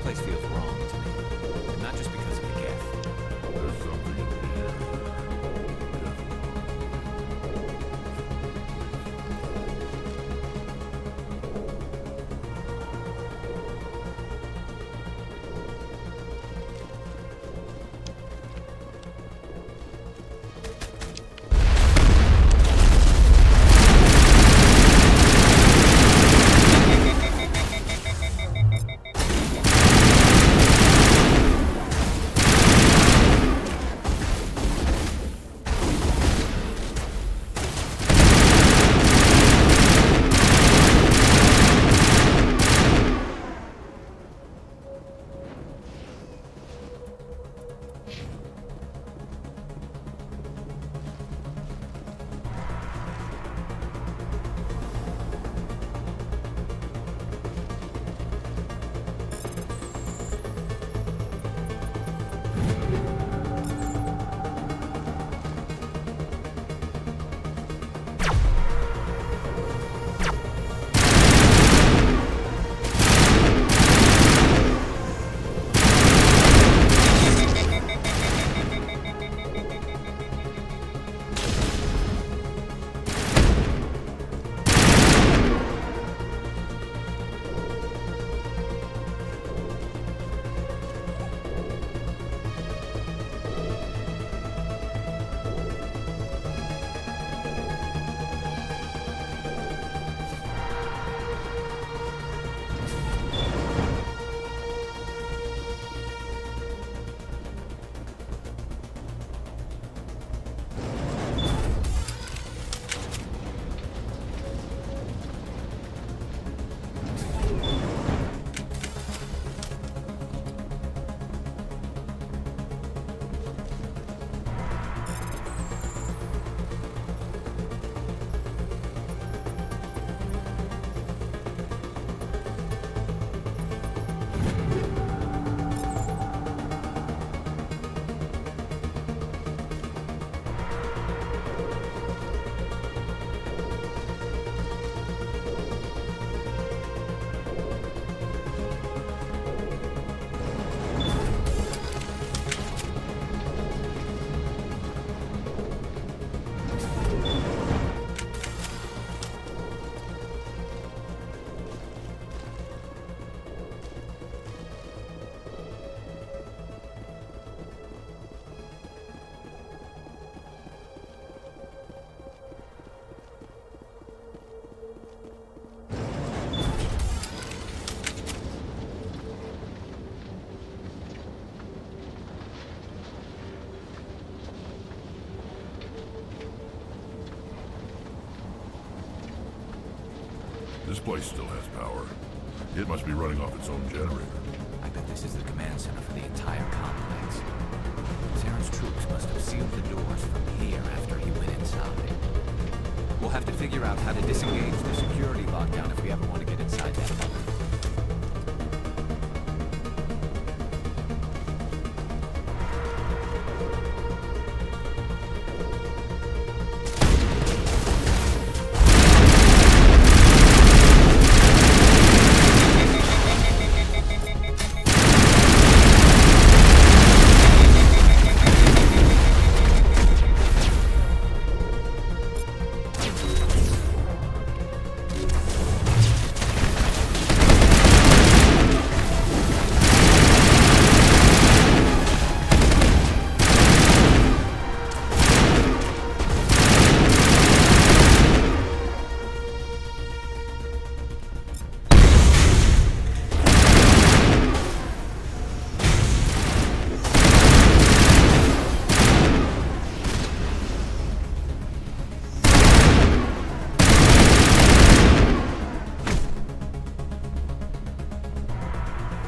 place feels wrong to me. And not just because of the gift. There's something in the air. This place still has power. It must be running off its own generator. I bet this is the command center for the entire complex. Saren's troops must have sealed the doors from here after he went inside. We'll have to figure out how to disengage the security lockdown if we ever want to get inside that bunker.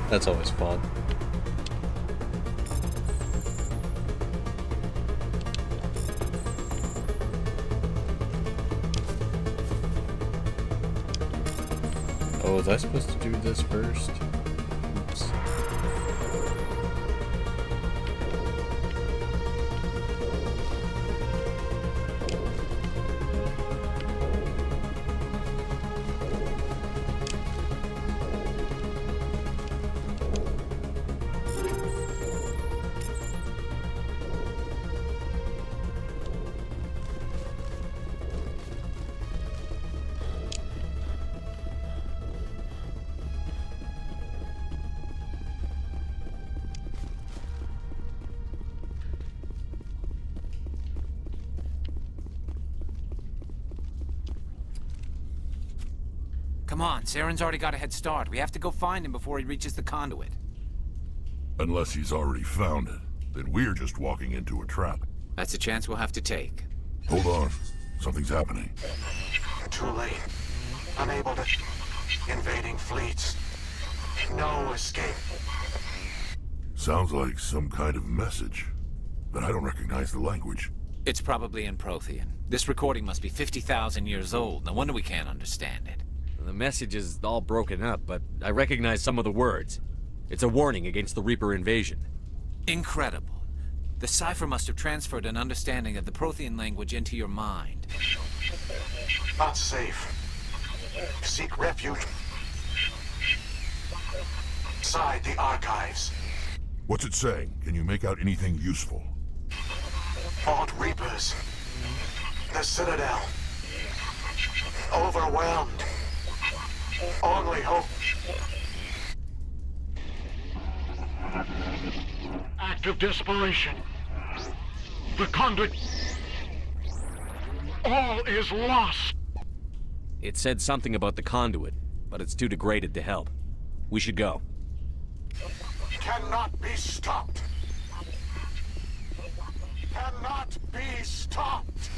That's always fun. Oh, was I supposed to do this first? Oops. Come on, Saren's already got a head start. We have to go find him before he reaches the conduit. Unless he's already found it, then we're just walking into a trap. That's a chance we'll have to take. Hold on. Something's happening. Too late. Unable to... Invading fleets. No escape. Sounds like some kind of message, but I don't recognize the language. It's probably in Prothean. This recording must be 50,000 years old. No wonder we can't understand it. The message is all broken up, but I recognize some of the words. It's a warning against the Reaper invasion. Incredible. The cipher must have transferred an understanding of the Prothean language into your mind. Not safe. Seek refuge. Inside the archives. What's it saying? Can you make out anything useful? Fought Reapers. The Citadel. Overwhelmed. Only hope. Act of desperation. The conduit. All is lost. It said something about the conduit, but it's too degraded to help. We should go. Cannot be stopped. Cannot be stopped.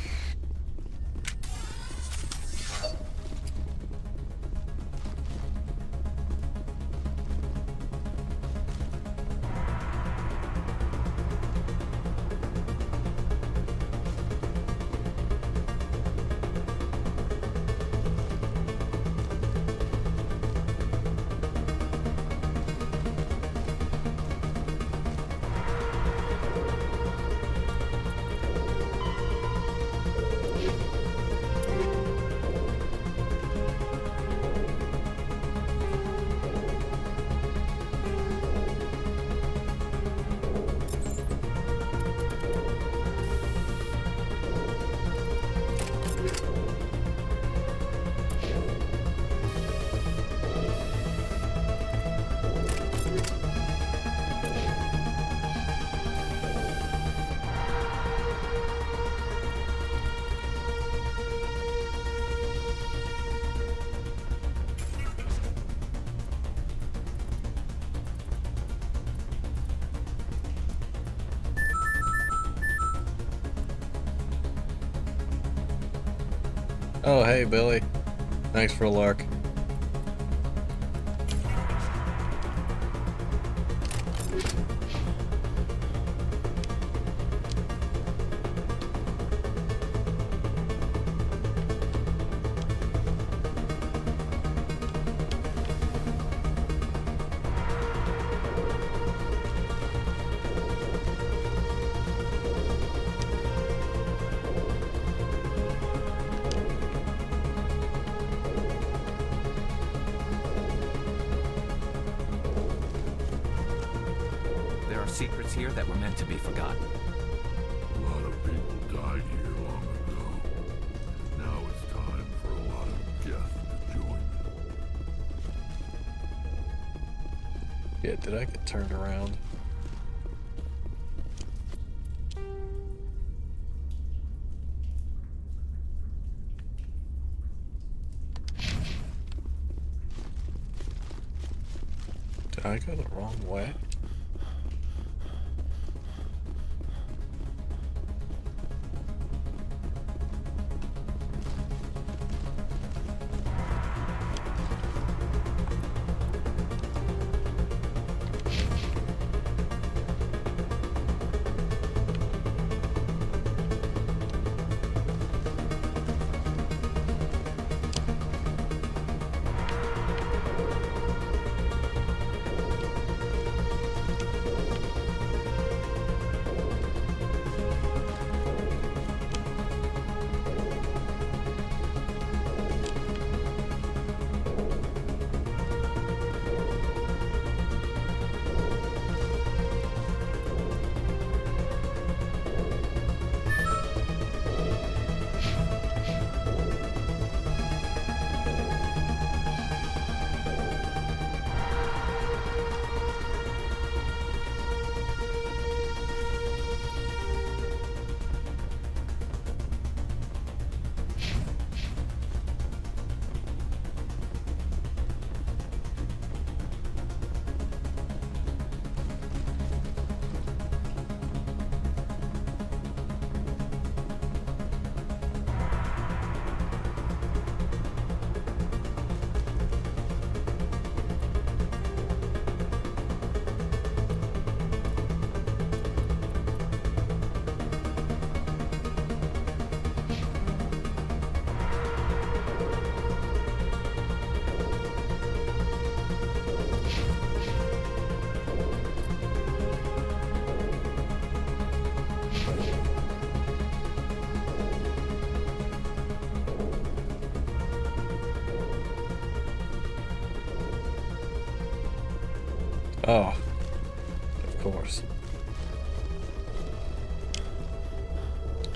Oh, hey, Billy. Thanks for a lark. Secrets here that were meant to be forgotten. A lot of people died here long ago. Now it's time for a lot of death to join them. Yeah, did I get turned around? Did I go the wrong way? Oh, of course.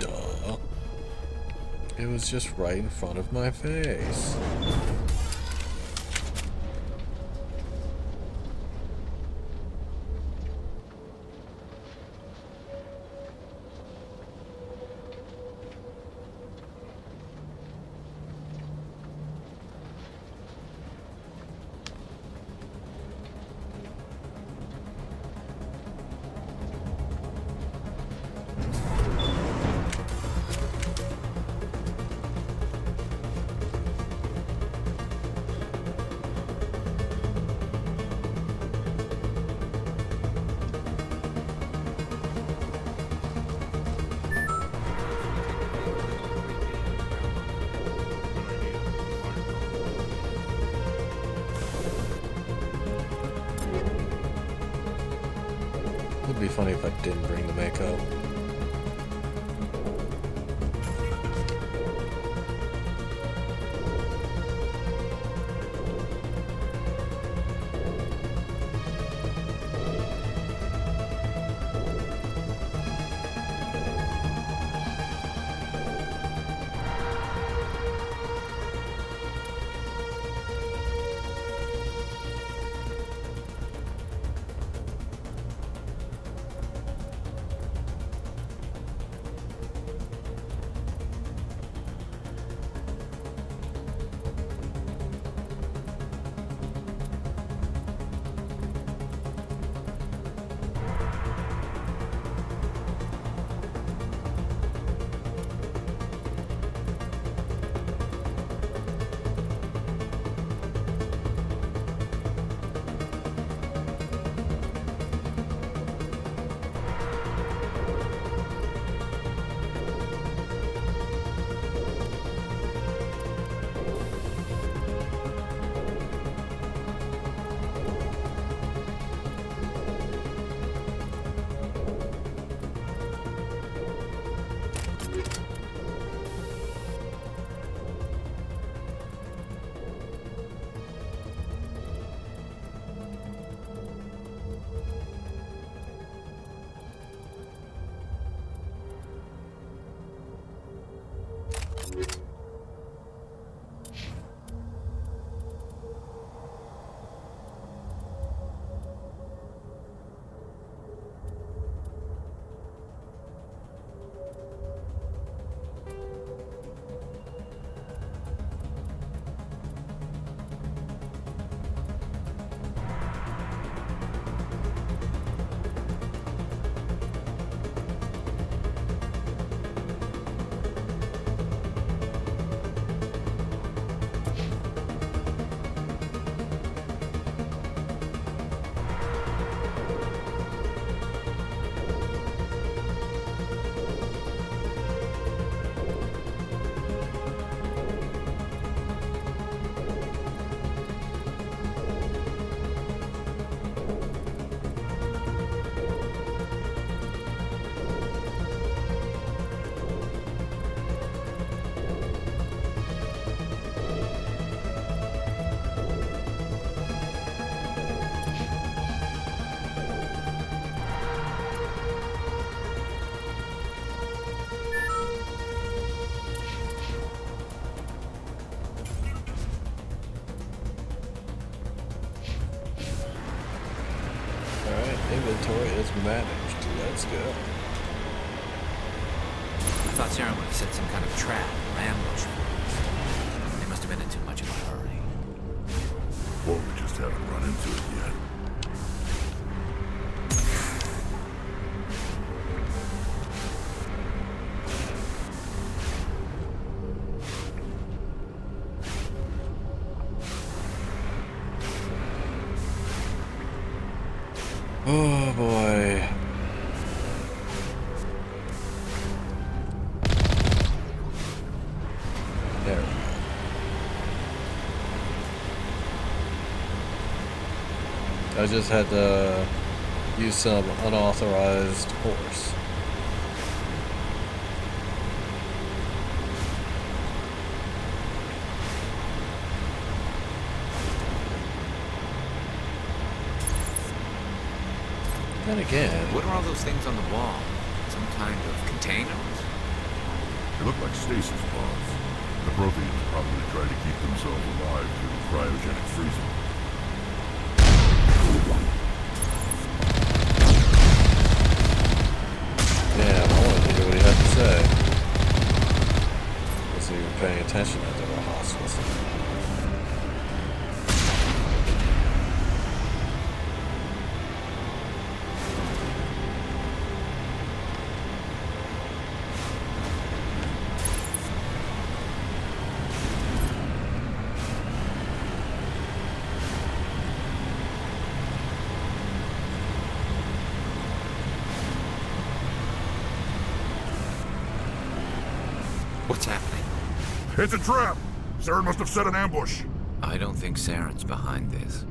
Duh. It was just right in front of my face. It'd be funny if I didn't bring the makeup. Inventory is managed. Let's go. I thought Sarah would have set some kind of trap or ambush for us. They must have been in too much of a hurry. Or we just haven't run into it yet. Oh boy. There. I just had to use some unauthorized horse. Then again... What are all those things on the wall? Some kind of containers? They look like stasis pods. The Protheans probably try to keep themselves alive through cryogenic freezing. Yeah, I wanted to hear what he had to say. Wasn't even paying attention to the hospital. What's happening? It's a trap! Saren must have set an ambush. I don't think Saren's behind this.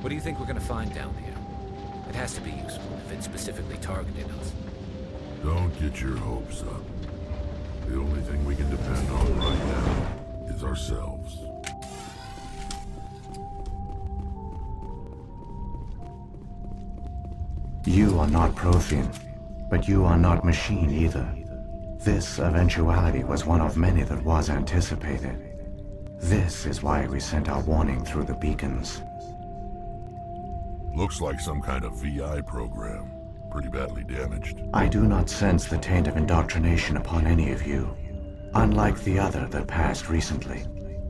What do you think we're gonna find down here? It has to be useful if it specifically targeted us. Don't get your hopes up. The only thing we can depend on right now is ourselves. You are not Prothean, but you are not machine either. This eventuality was one of many that was anticipated. This is why we sent our warning through the beacons. Looks like some kind of VI program. Pretty badly damaged. I do not sense the taint of indoctrination upon any of you. Unlike the other that passed recently.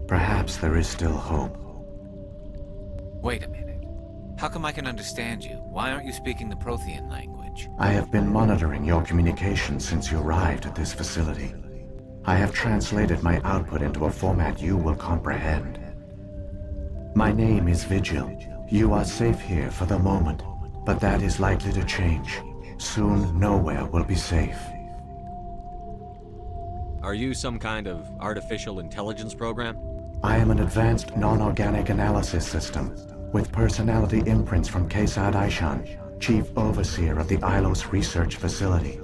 Perhaps there is still hope. Wait a minute. How come I can understand you? Why aren't you speaking the Prothean language? I have been monitoring your communications since you arrived at this facility. I have translated my output into a format you will comprehend. My name is Vigil. You are safe here for the moment, but that is likely to change. Soon, nowhere will be safe. Are you some kind of artificial intelligence program? I am an advanced non-organic analysis system, with personality imprints from Kesad Aishan, Chief Overseer of the Ilos Research Facility.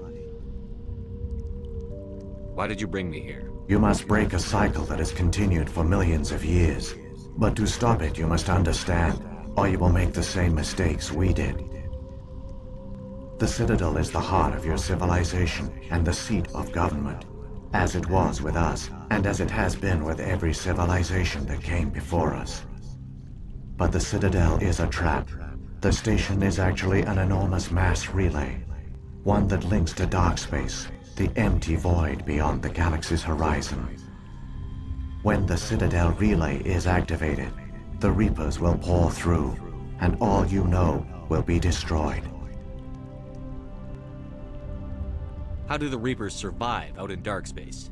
Why did you bring me here? You must break a cycle that has continued for millions of years. But to stop it, you must understand, or you will make the same mistakes we did. The Citadel is the heart of your civilization and the seat of government, as it was with us, and as it has been with every civilization that came before us. But the Citadel is a trap. The station is actually an enormous mass relay, one that links to dark space, the empty void beyond the galaxy's horizon. When the Citadel relay is activated, the Reapers will pour through, and all you know will be destroyed. How do the Reapers survive out in dark space?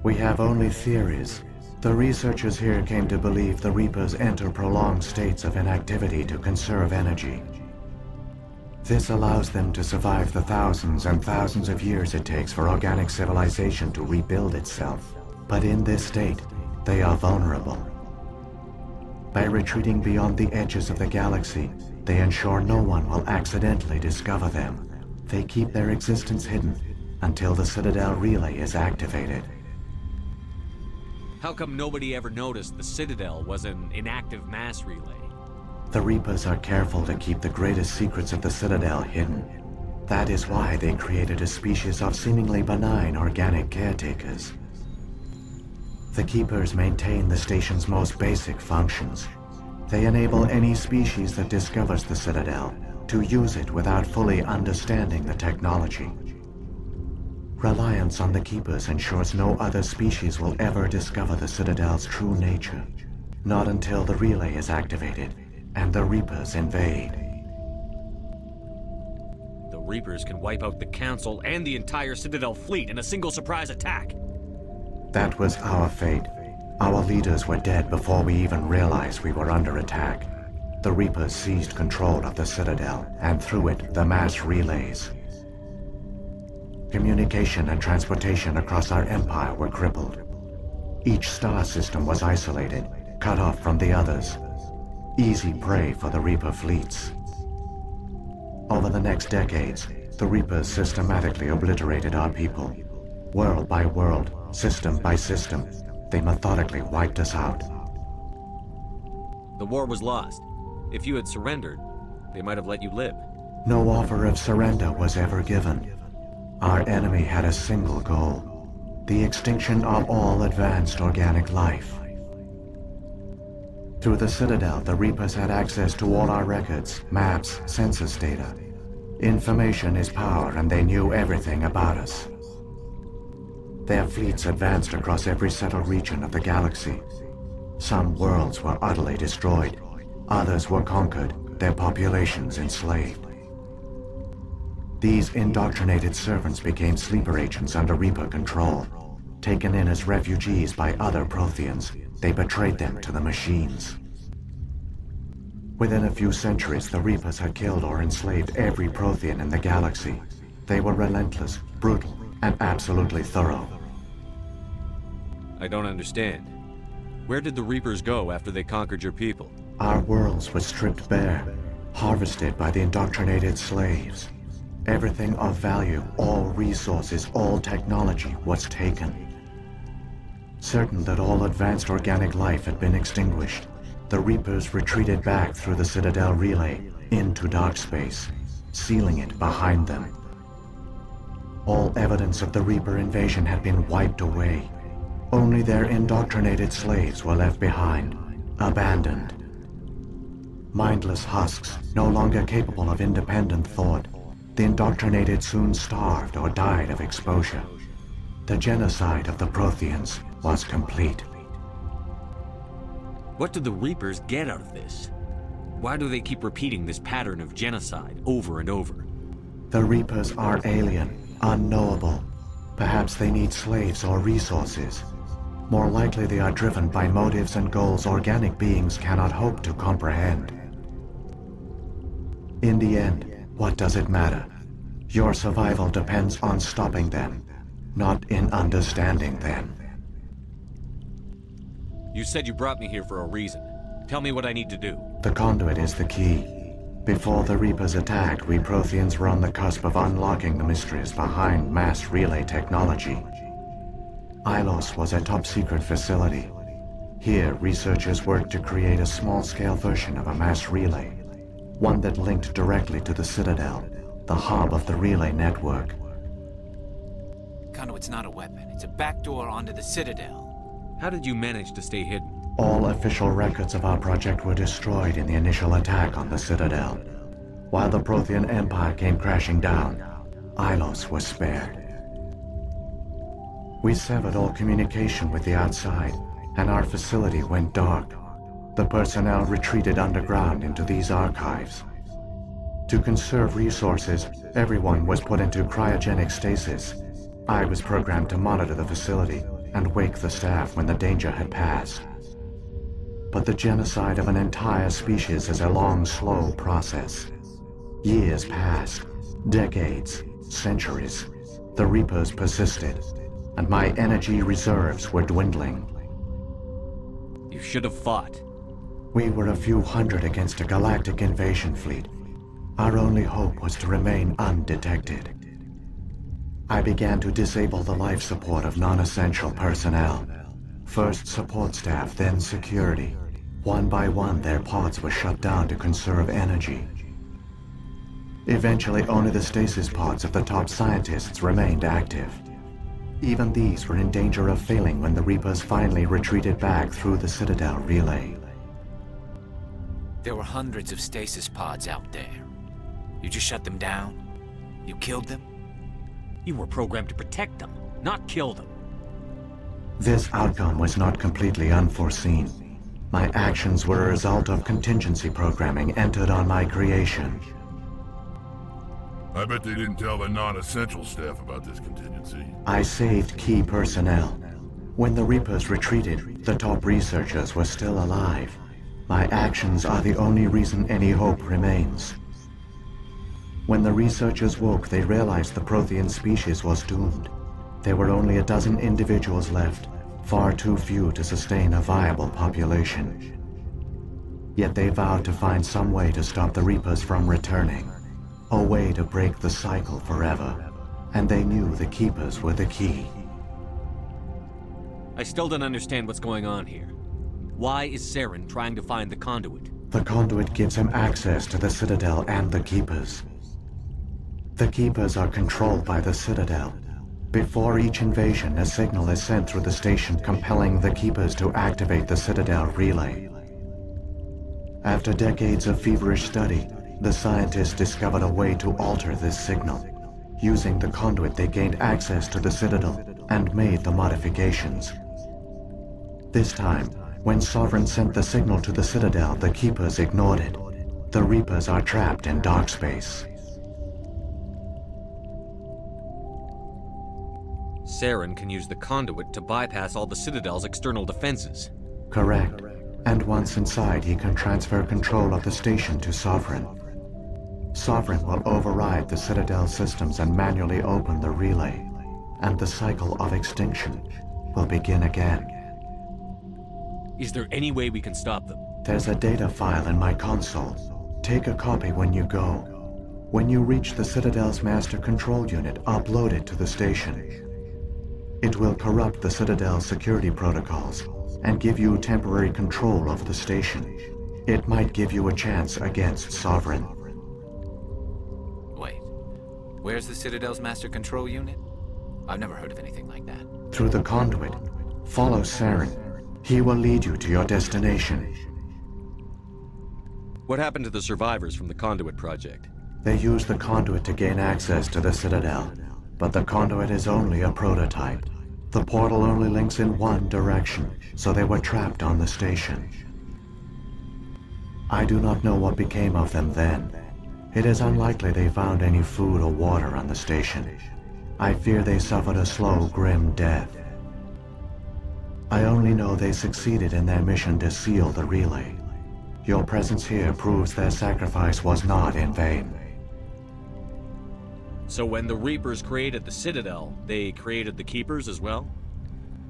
We have only theories. The researchers here came to believe the Reapers enter prolonged states of inactivity to conserve energy. This allows them to survive the thousands and thousands of years it takes for organic civilization to rebuild itself. But in this state, they are vulnerable. By retreating beyond the edges of the galaxy, they ensure no one will accidentally discover them. They keep their existence hidden until the Citadel relay is activated. How come nobody ever noticed the Citadel was an inactive mass relay? The Reapers are careful to keep the greatest secrets of the Citadel hidden. That is why they created a species of seemingly benign organic caretakers. The Keepers maintain the station's most basic functions. They enable any species that discovers the Citadel to use it without fully understanding the technology. Reliance on the Keepers ensures no other species will ever discover the Citadel's true nature. Not until the relay is activated and the Reapers invade. The Reapers can wipe out the Council and the entire Citadel fleet in a single surprise attack. That was our fate. Our leaders were dead before we even realized we were under attack. The Reapers seized control of the Citadel, and through it, the mass relays. Communication and transportation across our empire were crippled. Each star system was isolated, cut off from the others. Easy prey for the Reaper fleets. Over the next decades, the Reapers systematically obliterated our people. World by world, system by system, they methodically wiped us out. The war was lost. If you had surrendered, they might have let you live. No offer of surrender was ever given. Our enemy had a single goal: the extinction of all advanced organic life. Through the Citadel, the Reapers had access to all our records, maps, census data. Information is power, and they knew everything about us. Their fleets advanced across every settled region of the galaxy. Some worlds were utterly destroyed. Others were conquered, their populations enslaved. These indoctrinated servants became sleeper agents under Reaper control. Taken in as refugees by other Protheans, they betrayed them to the machines. Within a few centuries, the Reapers had killed or enslaved every Prothean in the galaxy. They were relentless, brutal, and absolutely thorough. I don't understand. Where did the Reapers go after they conquered your people? Our worlds were stripped bare, harvested by the indoctrinated slaves. Everything of value, all resources, all technology was taken. Certain that all advanced organic life had been extinguished, the Reapers retreated back through the Citadel relay into dark space, sealing it behind them. All evidence of the Reaper invasion had been wiped away. Only their indoctrinated slaves were left behind, abandoned. Mindless husks, no longer capable of independent thought, the indoctrinated soon starved or died of exposure. The genocide of the Protheans was complete. What do the Reapers get out of this? Why do they keep repeating this pattern of genocide over and over? The Reapers are alien, unknowable. Perhaps they need slaves or resources. More likely they are driven by motives and goals organic beings cannot hope to comprehend. In the end, what does it matter? Your survival depends on stopping them, not in understanding them. You said you brought me here for a reason. Tell me what I need to do. The conduit is the key. Before the Reapers attacked, we Protheans were on the cusp of unlocking the mysteries behind mass relay technology. Ilos was a top-secret facility. Here, researchers worked to create a small-scale version of a mass relay, one that linked directly to the Citadel, the hub of the relay network. Conduit's not a weapon. It's a backdoor onto the Citadel. How did you manage to stay hidden? All official records of our project were destroyed in the initial attack on the Citadel. While the Prothean Empire came crashing down, Ilos was spared. We severed all communication with the outside, and our facility went dark. The personnel retreated underground into these archives. To conserve resources, everyone was put into cryogenic stasis. I was programmed to monitor the facility and wake the staff when the danger had passed. But the genocide of an entire species is a long, slow process. Years passed, decades, centuries. The Reapers persisted, and my energy reserves were dwindling. You should have fought. We were a few hundred against a galactic invasion fleet. Our only hope was to remain undetected. I began to disable the life support of non-essential personnel. First support staff, then security. One by one, their pods were shut down to conserve energy. Eventually, only the stasis pods of the top scientists remained active. Even these were in danger of failing when the Reapers finally retreated back through the Citadel relay. There were hundreds of stasis pods out there. You just shut them down? You killed them? You were programmed to protect them, not kill them. This outcome was not completely unforeseen. My actions were a result of contingency programming entered on my creation. I bet they didn't tell the non-essential staff about this contingency. I saved key personnel. When the Reapers retreated, the top researchers were still alive. My actions are the only reason any hope remains. When the researchers woke, they realized the Prothean species was doomed. There were only a dozen individuals left, far too few to sustain a viable population. Yet they vowed to find some way to stop the Reapers from returning. A way to break the cycle forever. And they knew the Keepers were the key. I still don't understand what's going on here. Why is Saren trying to find the conduit? The conduit gives him access to the Citadel and the Keepers. The Keepers are controlled by the Citadel. Before each invasion, a signal is sent through the station compelling the Keepers to activate the Citadel relay. After decades of feverish study, the scientists discovered a way to alter this signal. Using the conduit, they gained access to the Citadel and made the modifications. This time, when Sovereign sent the signal to the Citadel, the Keepers ignored it. The Reapers are trapped in dark space. Saren can use the conduit to bypass all the Citadel's external defenses. Correct. And once inside, he can transfer control of the station to Sovereign. Sovereign will override the Citadel systems and manually open the relay, and the cycle of extinction will begin again. Is there any way we can stop them? There's a data file in my console. Take a copy when you go. When you reach the Citadel's master control unit, upload it to the station. It will corrupt the Citadel's security protocols and give you temporary control over the station. It might give you a chance against Sovereign. Wait, where's the Citadel's master control unit? I've never heard of anything like that. Through the conduit, follow Saren. He will lead you to your destination. What happened to the survivors from the Conduit project? They used the conduit to gain access to the Citadel, but the conduit is only a prototype. The portal only links in one direction, so they were trapped on the station. I do not know what became of them then. It is unlikely they found any food or water on the station. I fear they suffered a slow, grim death. I only know they succeeded in their mission to seal the relay. Your presence here proves their sacrifice was not in vain. So when the Reapers created the Citadel, they created the Keepers as well?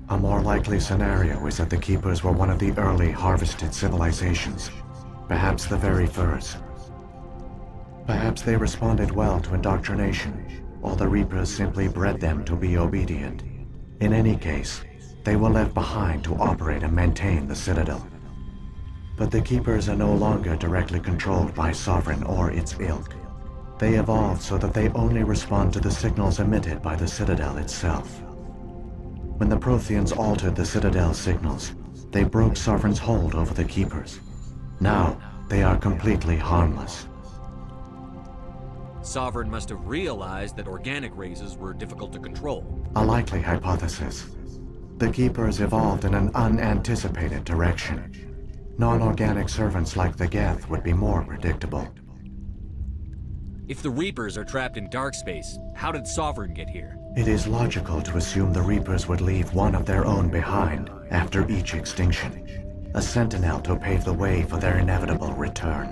A more likely scenario is that the Keepers were one of the early harvested civilizations, perhaps the very first. Perhaps they responded well to indoctrination, or the Reapers simply bred them to be obedient. In any case, they were left behind to operate and maintain the Citadel. But the Keepers are no longer directly controlled by Sovereign or its ilk. They evolved so that they only respond to the signals emitted by the Citadel itself. When the Protheans altered the Citadel's signals, they broke Sovereign's hold over the Keepers. Now, they are completely harmless. Sovereign must have realized that organic races were difficult to control. A likely hypothesis. The Keepers evolved in an unanticipated direction. Non-organic servants like the Geth would be more predictable. If the Reapers are trapped in dark space, how did Sovereign get here? It is logical to assume the Reapers would leave one of their own behind after each extinction. A sentinel to pave the way for their inevitable return.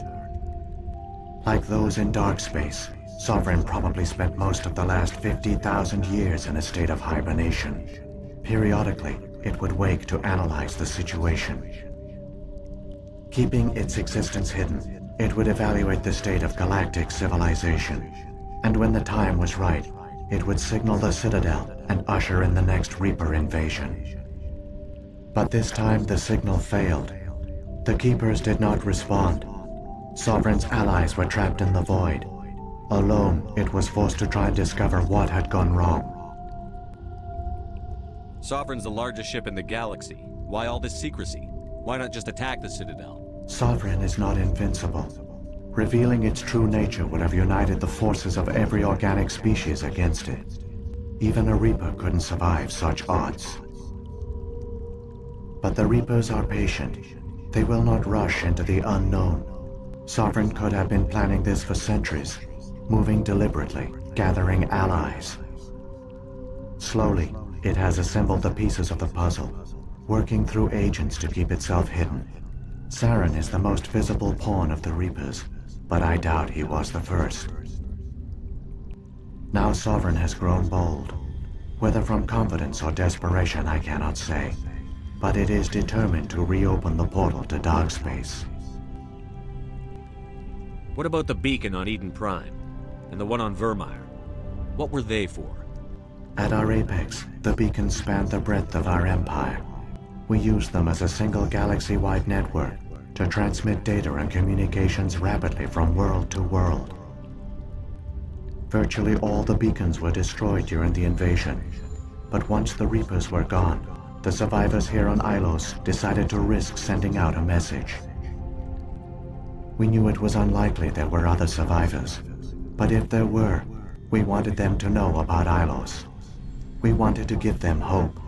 Like those in dark space, Sovereign probably spent most of the last 50,000 years in a state of hibernation. Periodically, it would wake to analyze the situation. Keeping its existence hidden, it would evaluate the state of galactic civilization. And when the time was right, it would signal the Citadel and usher in the next Reaper invasion. But this time the signal failed. The Keepers did not respond. Sovereign's allies were trapped in the void. Alone, it was forced to try and discover what had gone wrong. Sovereign's the largest ship in the galaxy. Why all this secrecy? Why not just attack the Citadel? Sovereign is not invincible. Revealing its true nature would have united the forces of every organic species against it. Even a Reaper couldn't survive such odds. But the Reapers are patient. They will not rush into the unknown. Sovereign could have been planning this for centuries, moving deliberately, gathering allies. Slowly, it has assembled the pieces of the puzzle, working through agents to keep itself hidden. Saren is the most visible pawn of the Reapers, but I doubt he was the first. Now Sovereign has grown bold. Whether from confidence or desperation, I cannot say. But it is determined to reopen the portal to dark space. What about the beacon on Eden Prime? And the one on Vermeer? What were they for? At our apex, the beacons spanned the breadth of our empire. We used them as a single galaxy-wide network to transmit data and communications rapidly from world to world. Virtually all the beacons were destroyed during the invasion, but once the Reapers were gone, the survivors here on Ilos decided to risk sending out a message. We knew it was unlikely there were other survivors, but if there were, we wanted them to know about Ilos. We wanted to give them hope,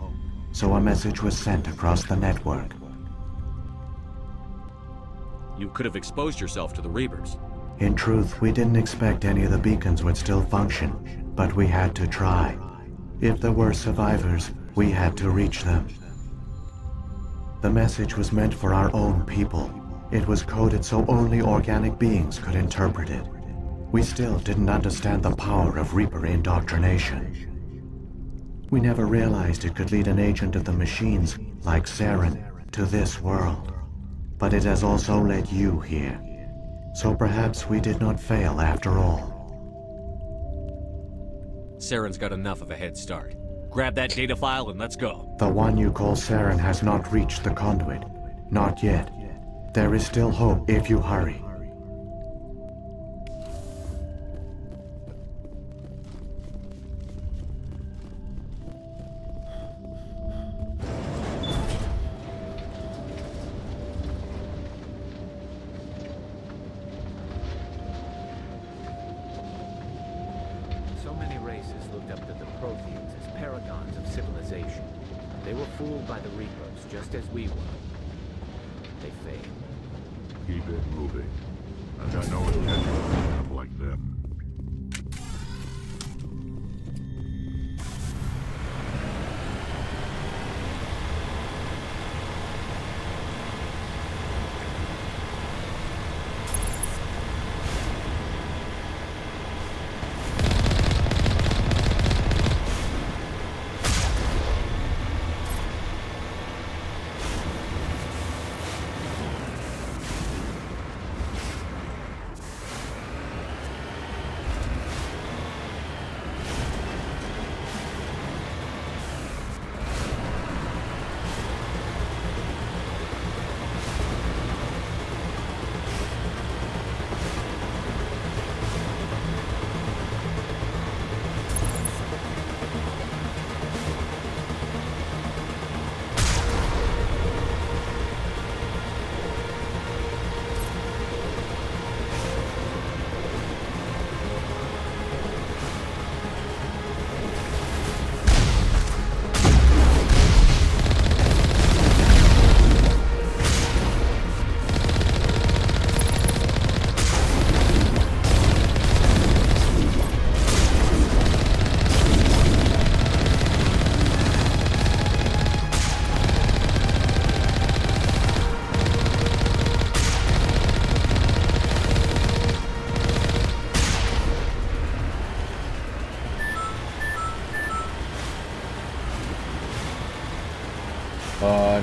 so a message was sent across the network. You could have exposed yourself to the Reapers. In truth, we didn't expect any of the beacons would still function, but we had to try. If there were survivors, we had to reach them. The message was meant for our own people. It was coded so only organic beings could interpret it. We still didn't understand the power of Reaper indoctrination. We never realized it could lead an agent of the machines, like Saren, to this world. But it has also led you here. So perhaps we did not fail after all. Saren's got enough of a head start. Grab that data file and let's go. The one you call Saren has not reached the conduit. Not yet. There is still hope if you hurry. So many races looked up to the Protheans as paragons of civilization. They were fooled by the Reapers, just as we were. They failed. Keep it moving. I've got no intention of being up like them.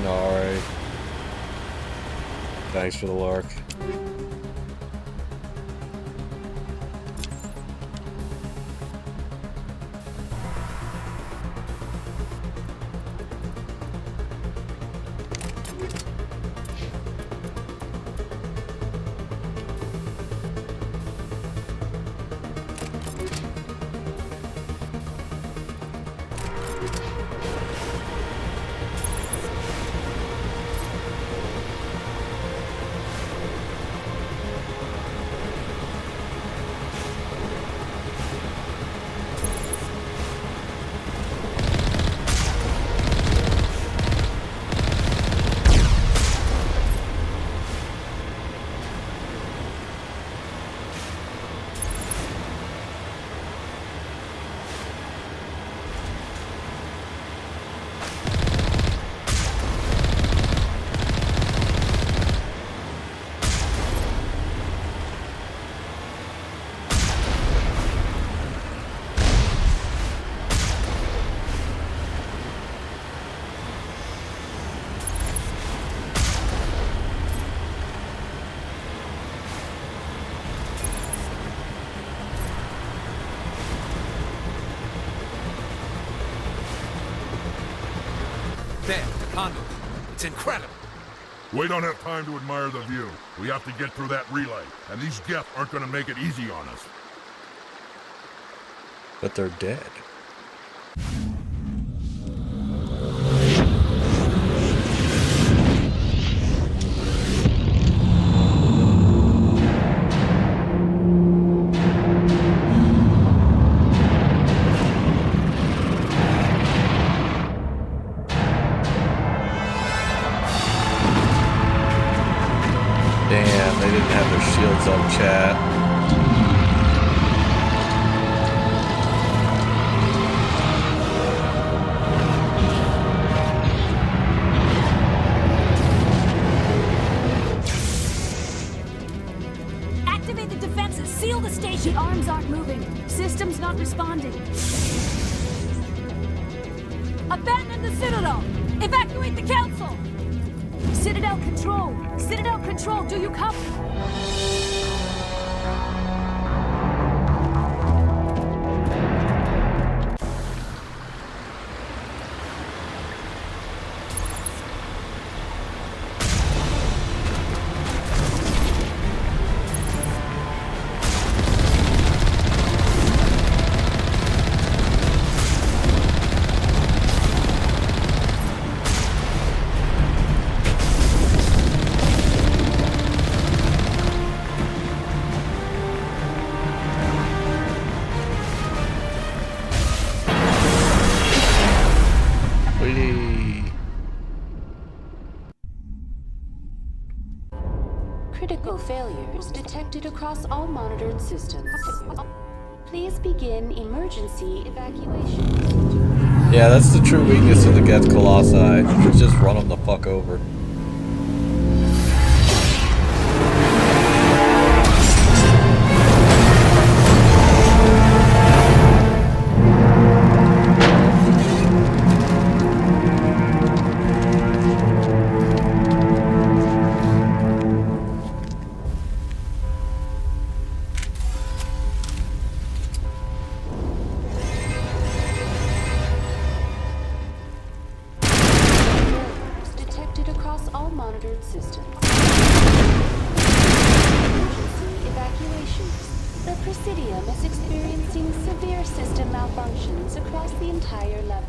Nari. Thanks for the lark. conduit. It's incredible. We don't have time to admire the view. We have to get through that relay, and these Geth aren't gonna make it easy on us. But they're dead. Damn, they didn't have their shields up, chat. Activate the defenses. Seal the station. The arms aren't moving. Systems not responding. Abandon the Citadel. Evacuate the Council. Citadel Control. Citadel Control, do you copy? Critical failures detected across all monitored systems. Please begin emergency evacuation. Yeah, that's the true weakness of the Geth Colossi. Just run them the fuck over.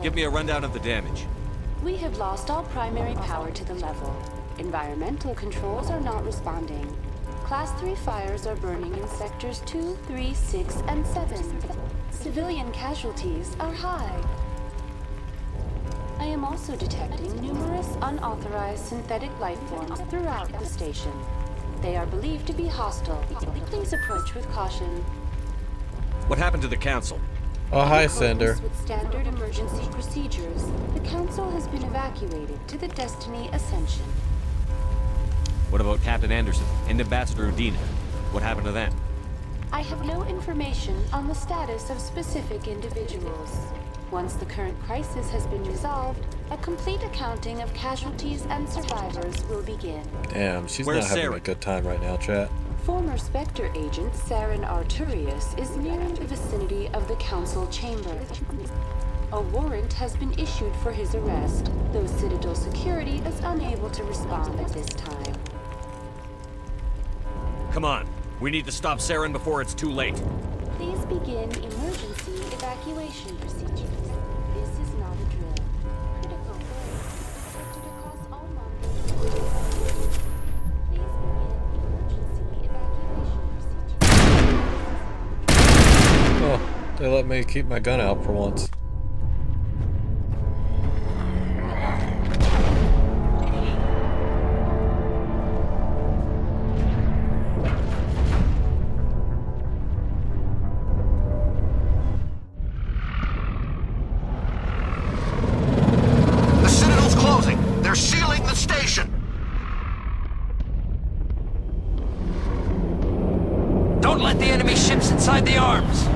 Give me a rundown of the damage. We have lost all primary power to the level. Environmental controls are not responding. Class 3 fires are burning in sectors 2, 3, 6, and 7. Civilian casualties are high. I am also detecting numerous unauthorized synthetic life forms throughout the station. They are believed to be hostile. Please approach with caution. What happened to the Council? Oh, hi, Cinder. With standard emergency procedures, the Council has been evacuated to the Destiny Ascension. What about Captain Anderson and Ambassador Udina? What happened to them? I have no information on the status of specific individuals. Once the current crisis has been resolved, a complete accounting of casualties and survivors will begin. Damn, she's Where's not having Sarah? a good time right now, chat. Former Spectre agent Saren Arturius is nearing the vicinity of the Council chamber. A warrant has been issued for his arrest, though Citadel security is unable to respond at this time. Come on. We need to stop Saren before it's too late. Please begin emergency evacuation procedures. This is not a drill. Critical failures detected across all monitors. Please begin emergency evacuation procedures. Oh, they let me keep my gun out for once. Don't let the enemy ships inside the arms!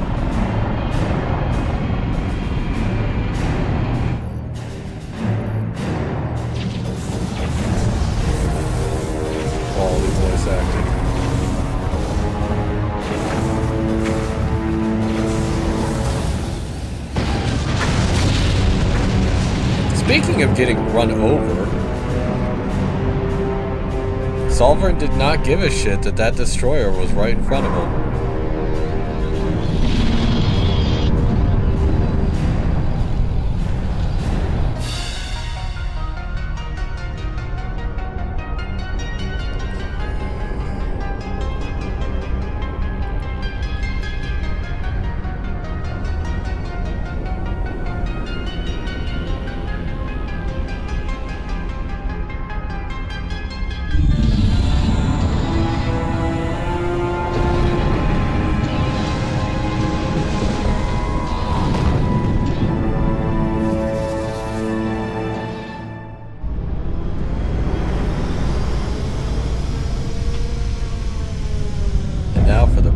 Quality voice acting. Speaking of getting run over, Solvern did not give a shit that that destroyer was right in front of him.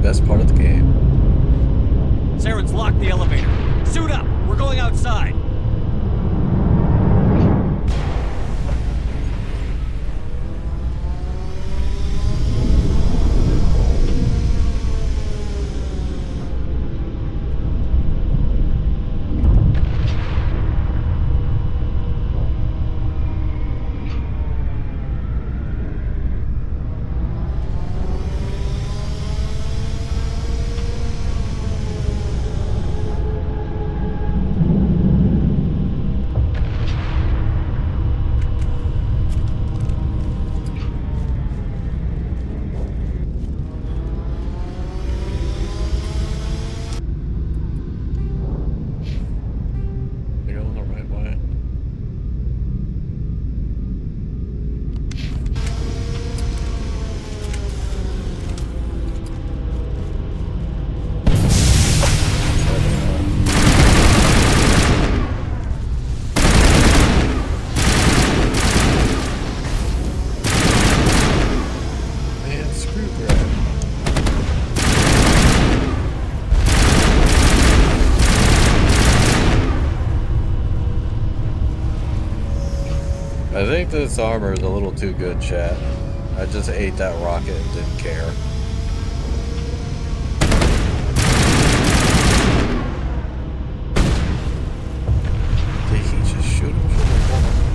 Best part of the game. Saren's locked the elevator. Suit up! We're going outside! I think this armor is a little too good, chat. I just ate that rocket and didn't care. Did he just shoot him from the wall?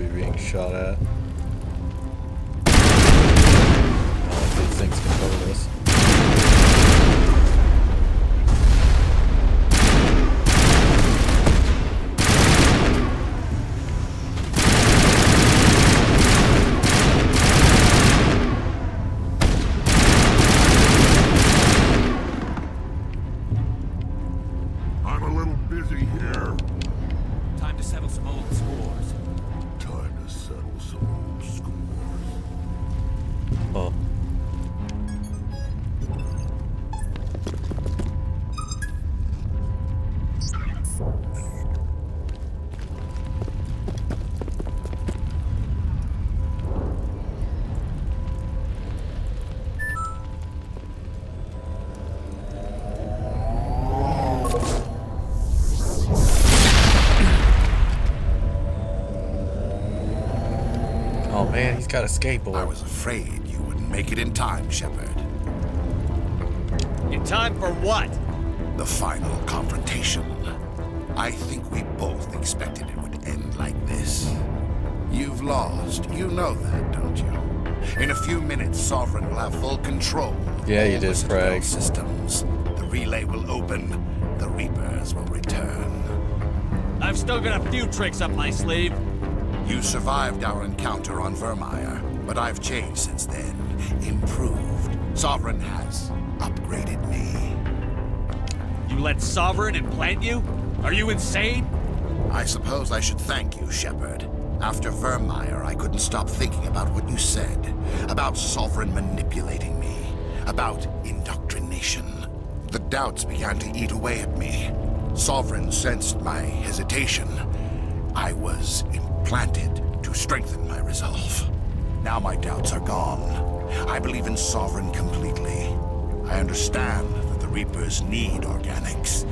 you're being shot at. Oh, these things control this. I'm a little busy here. Time to settle some old scores. Time to settle some old scores. Oh. Oh man, he's got a skateboard. I was afraid you wouldn't make it in time, Shepard. In time for what? The final confrontation. I think we both expected it would end like this. You've lost. You know that, don't you? In a few minutes, Sovereign will have full control. Yeah, you of did, the Craig. systems. The relay will open. The Reapers will return. I've still got a few tricks up my sleeve. You survived our encounter on Vermeer, but I've changed since then. Improved. Sovereign has upgraded me. You let Sovereign implant you? Are you insane? I suppose I should thank you, Shepard. After Vermeer, I couldn't stop thinking about what you said. About Sovereign manipulating me. About indoctrination. The doubts began to eat away at me. Sovereign sensed my hesitation. I was implanted to strengthen my resolve. Now my doubts are gone. I believe in Sovereign completely. I understand that the Reapers need organics.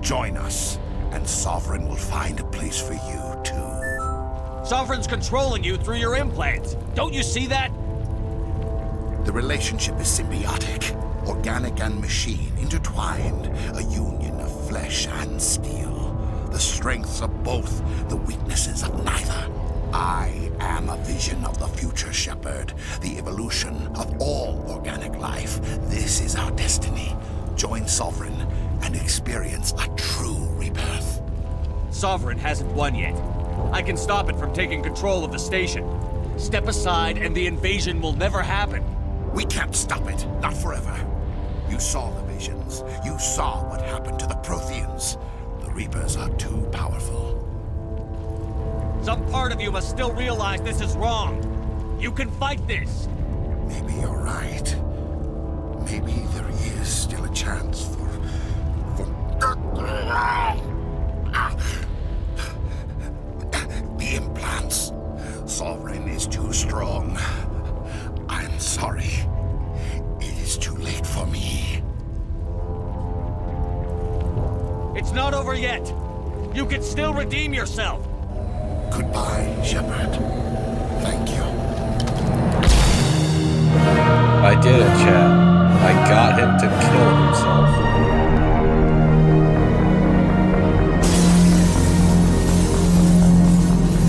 Join us, and Sovereign will find a place for you, too. Sovereign's controlling you through your implants. Don't you see that? The relationship is symbiotic. Organic and machine intertwined. A union of flesh and steel. The strengths of both, the weaknesses of neither. I am a vision of the future, Shepard. The evolution of all organic life. This is our destiny. Join Sovereign and experience a true rebirth. Sovereign hasn't won yet. I can stop it from taking control of the station. Step aside and the invasion will never happen. We can't stop it. Not forever. You saw the visions. You saw what happened to the Protheans. The Reapers are too powerful. Some part of you must still realize this is wrong. You can fight this. Maybe you're right. Maybe there is still a chance for... The implants. Sovereign is too strong. I'm sorry. It is too late for me. It's not over yet. You can still redeem yourself. Goodbye, Shepard. Thank you. I did it, chat. I got him to kill himself.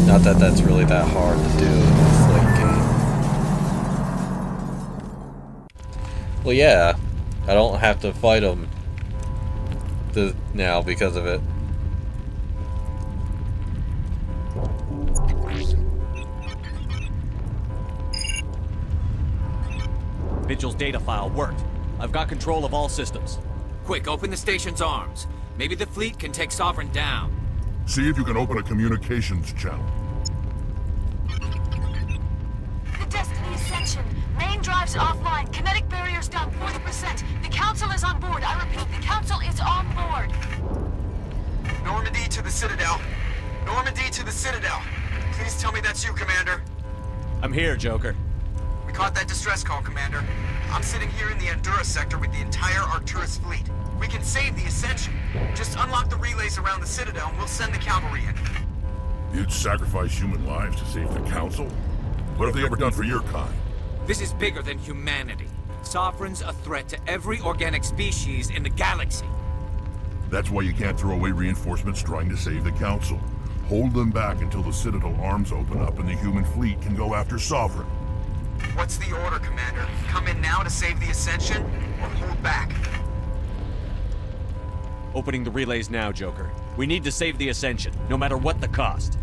Not that that's really that hard to do in this late game. Well, yeah. I don't have to fight him now because of it. Vigil's data file worked. I've got control of all systems. Quick, open the station's arms. Maybe the fleet can take Sovereign down. See if you can open a communications channel. The Destiny Ascension. Main drives offline. Kinetic barriers down 40%. The Council is on board. I repeat, the Council is on board. Normandy to the Citadel. Normandy to the Citadel. Please tell me that's you, Commander. I'm here, Joker. We caught that distress call, Commander. I'm sitting here in the Andurra sector with the entire Arcturus fleet. We can save the Ascension. Just unlock the relays around the Citadel and we'll send the cavalry in. You'd sacrifice human lives to save the Council? What have they ever done for your kind? This is bigger than humanity. Sovereign's a threat to every organic species in the galaxy. That's why you can't throw away reinforcements trying to save the Council. Hold them back until the Citadel arms open up and the human fleet can go after Sovereign. What's the order, Commander? Come in now to save the Ascension, or hold back? Opening the relays now, Joker. We need to save the Ascension, no matter what the cost.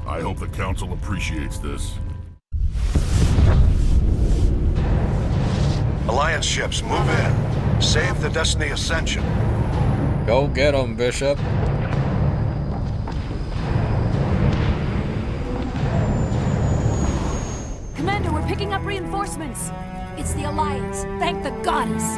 I hope the Council appreciates this. Alliance ships, move in. Save the Destiny Ascension. Go get 'em, Bishop. Commander, we're picking up reinforcements. It's the Alliance. Thank the goddess.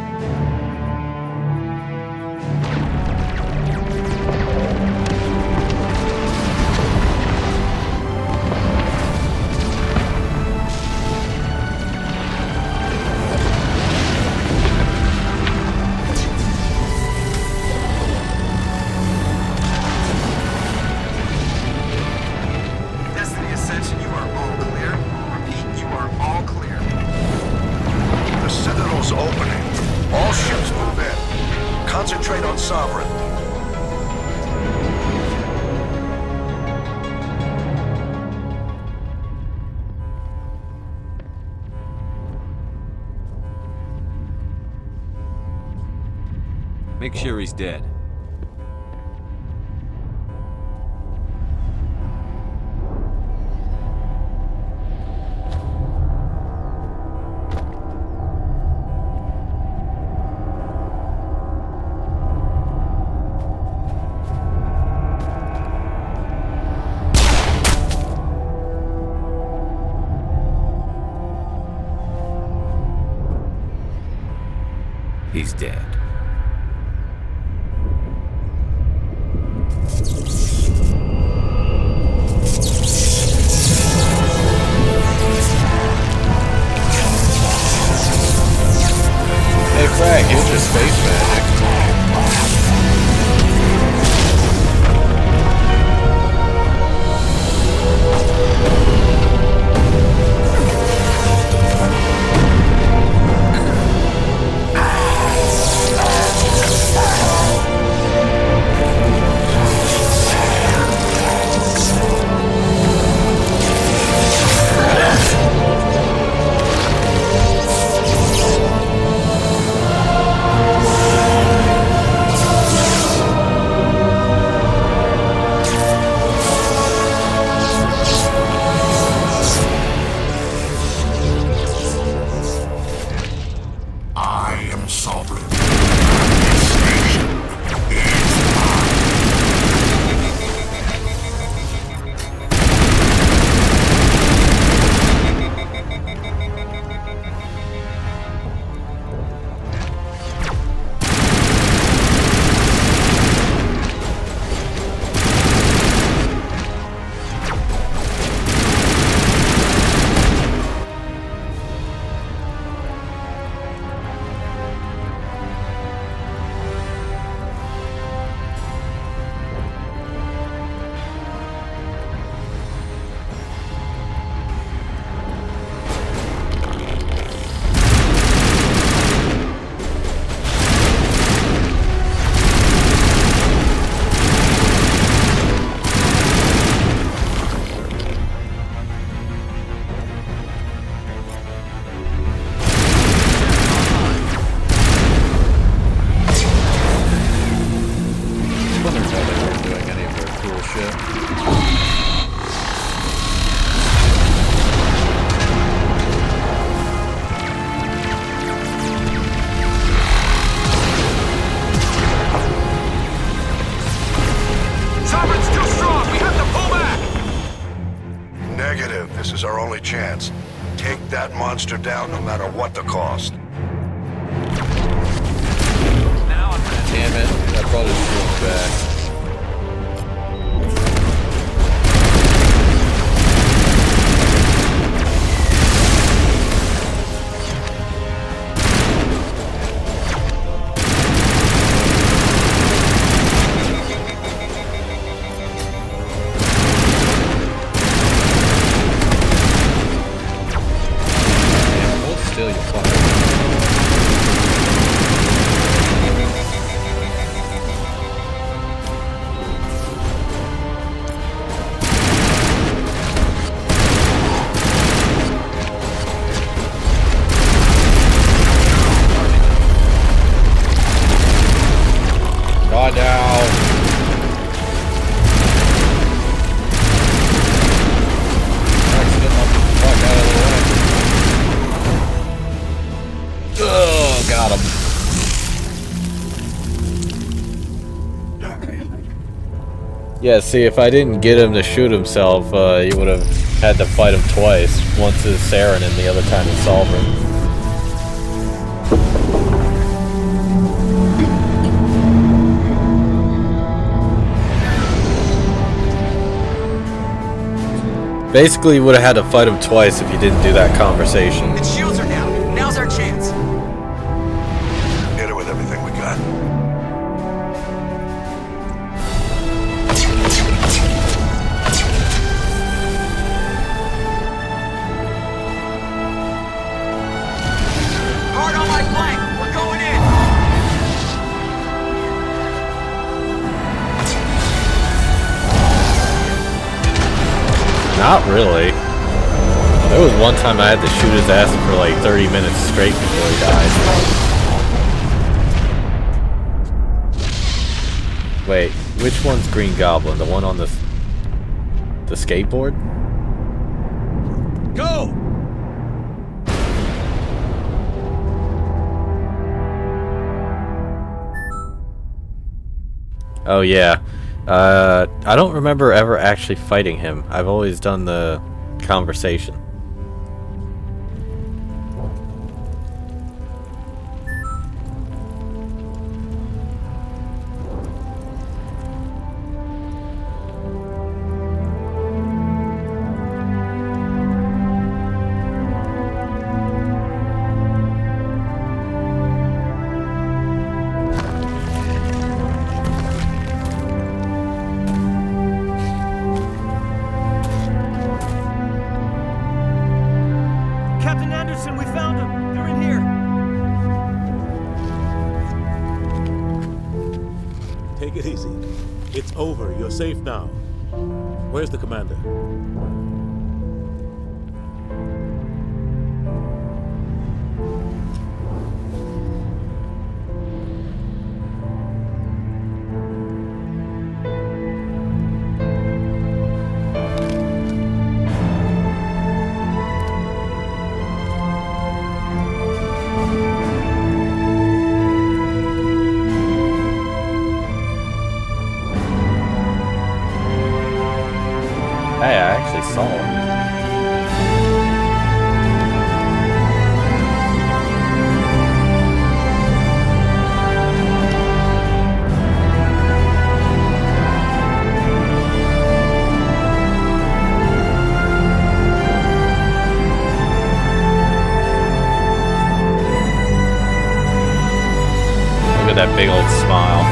Destiny Ascension, you are all clear. Repeat, you are all clear. The Citadel's opening. All ships move in. Concentrate on Sovereign. Make sure he's dead. He's dead. Hey Frank, here's your space magic. I am sovereign. This nation is Wonders how they weren't doing any of their cool shit. Sovereign's too strong! We have to pull back! Negative. This is our only chance. Take that monster down no matter what the cost. Damn it, I brought his shield back. Damn, hold still, you fucker. Yeah, see, if I didn't get him to shoot himself, he would have had to fight him twice. Once as Saren and the other time as Sovereign. Basically, you would have had to fight him twice if you didn't do that conversation. Its shields are down. Now's our chance. Hit it with everything we got. Hard on my flank. We're going in. Not really. There was one time I had to shoot his ass for like 30 minutes straight before he died. Wait, which one's Green Goblin? The one on the skateboard? Go! Oh yeah. I don't remember ever actually fighting him. I've always done the conversation. Captain Anderson, we found them. They're in here. Take it easy. It's over. You're safe now. Where's the commander? Hey, I actually saw him. Look at that big old smile.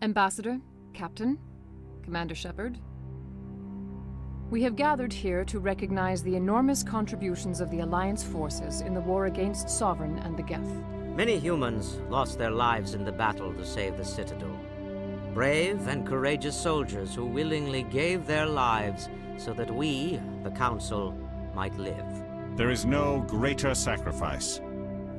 Ambassador, Captain, Commander Shepard, we have gathered here to recognize the enormous contributions of the Alliance forces in the war against Sovereign and the Geth. Many humans lost their lives in the battle to save the Citadel. Brave and courageous soldiers who willingly gave their lives so that we, the Council, might live. There is no greater sacrifice,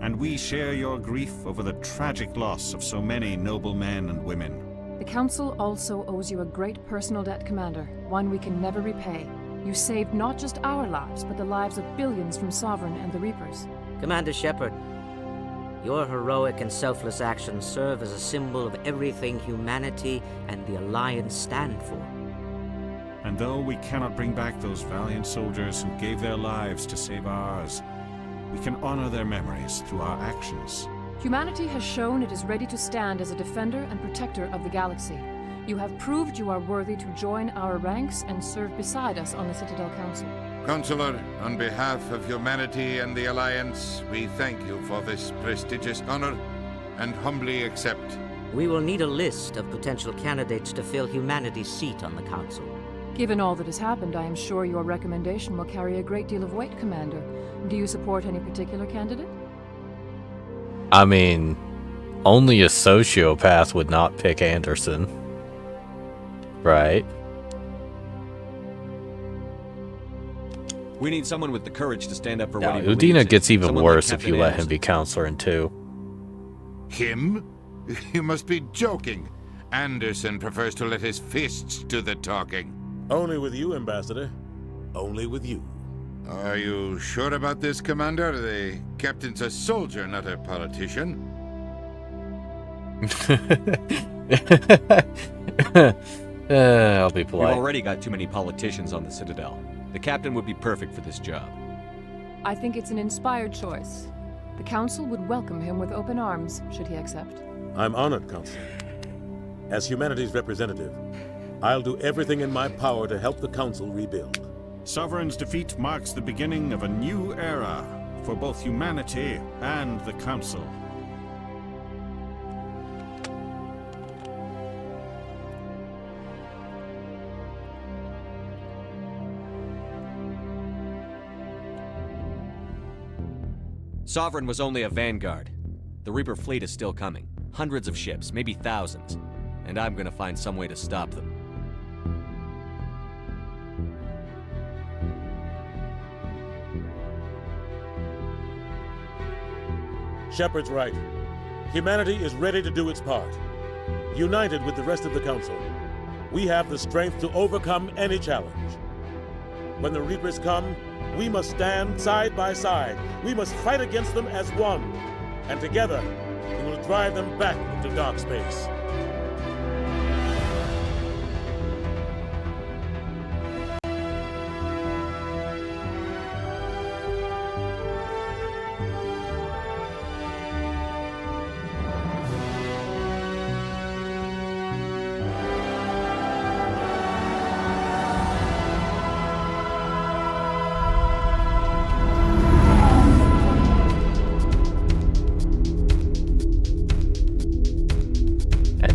and we share your grief over the tragic loss of so many noble men and women. The Council also owes you a great personal debt, Commander, one we can never repay. You saved not just our lives, but the lives of billions from Sovereign and the Reapers. Commander Shepard, your heroic and selfless actions serve as a symbol of everything humanity and the Alliance stand for. And though we cannot bring back those valiant soldiers who gave their lives to save ours, we can honor their memories through our actions. Humanity has shown it is ready to stand as a defender and protector of the galaxy. You have proved you are worthy to join our ranks and serve beside us on the Citadel Council. Counselor, on behalf of humanity and the Alliance, we thank you for this prestigious honor and humbly accept. We will need a list of potential candidates to fill humanity's seat on the Council. Given all that has happened, I am sure your recommendation will carry a great deal of weight, Commander. Do you support any particular candidate? I mean, only a sociopath would not pick Anderson. Right? We need someone with the courage to stand up for No, what he believes Udina in. gets even Someone worse like if you Captain let him Anderson. be counselor in 2. Him? You must be joking. Anderson prefers to let his fists do the talking. Only with you, Ambassador. Only with you. Are you sure about this, Commander? The captain's a soldier, not a politician. I'll be polite. We've already got too many politicians on the Citadel. The captain would be perfect for this job. I think it's an inspired choice. The Council would welcome him with open arms, should he accept. I'm honored, Council. As humanity's representative, I'll do everything in my power to help the Council rebuild. Sovereign's defeat marks the beginning of a new era for both humanity and the Council. Sovereign was only a vanguard. The Reaper fleet is still coming. Hundreds of ships, maybe thousands. And I'm gonna find some way to stop them. Shepard's right. Humanity is ready to do its part. United with the rest of the Council, we have the strength to overcome any challenge. When the Reapers come, we must stand side by side. We must fight against them as one. And together, we will drive them back into dark space.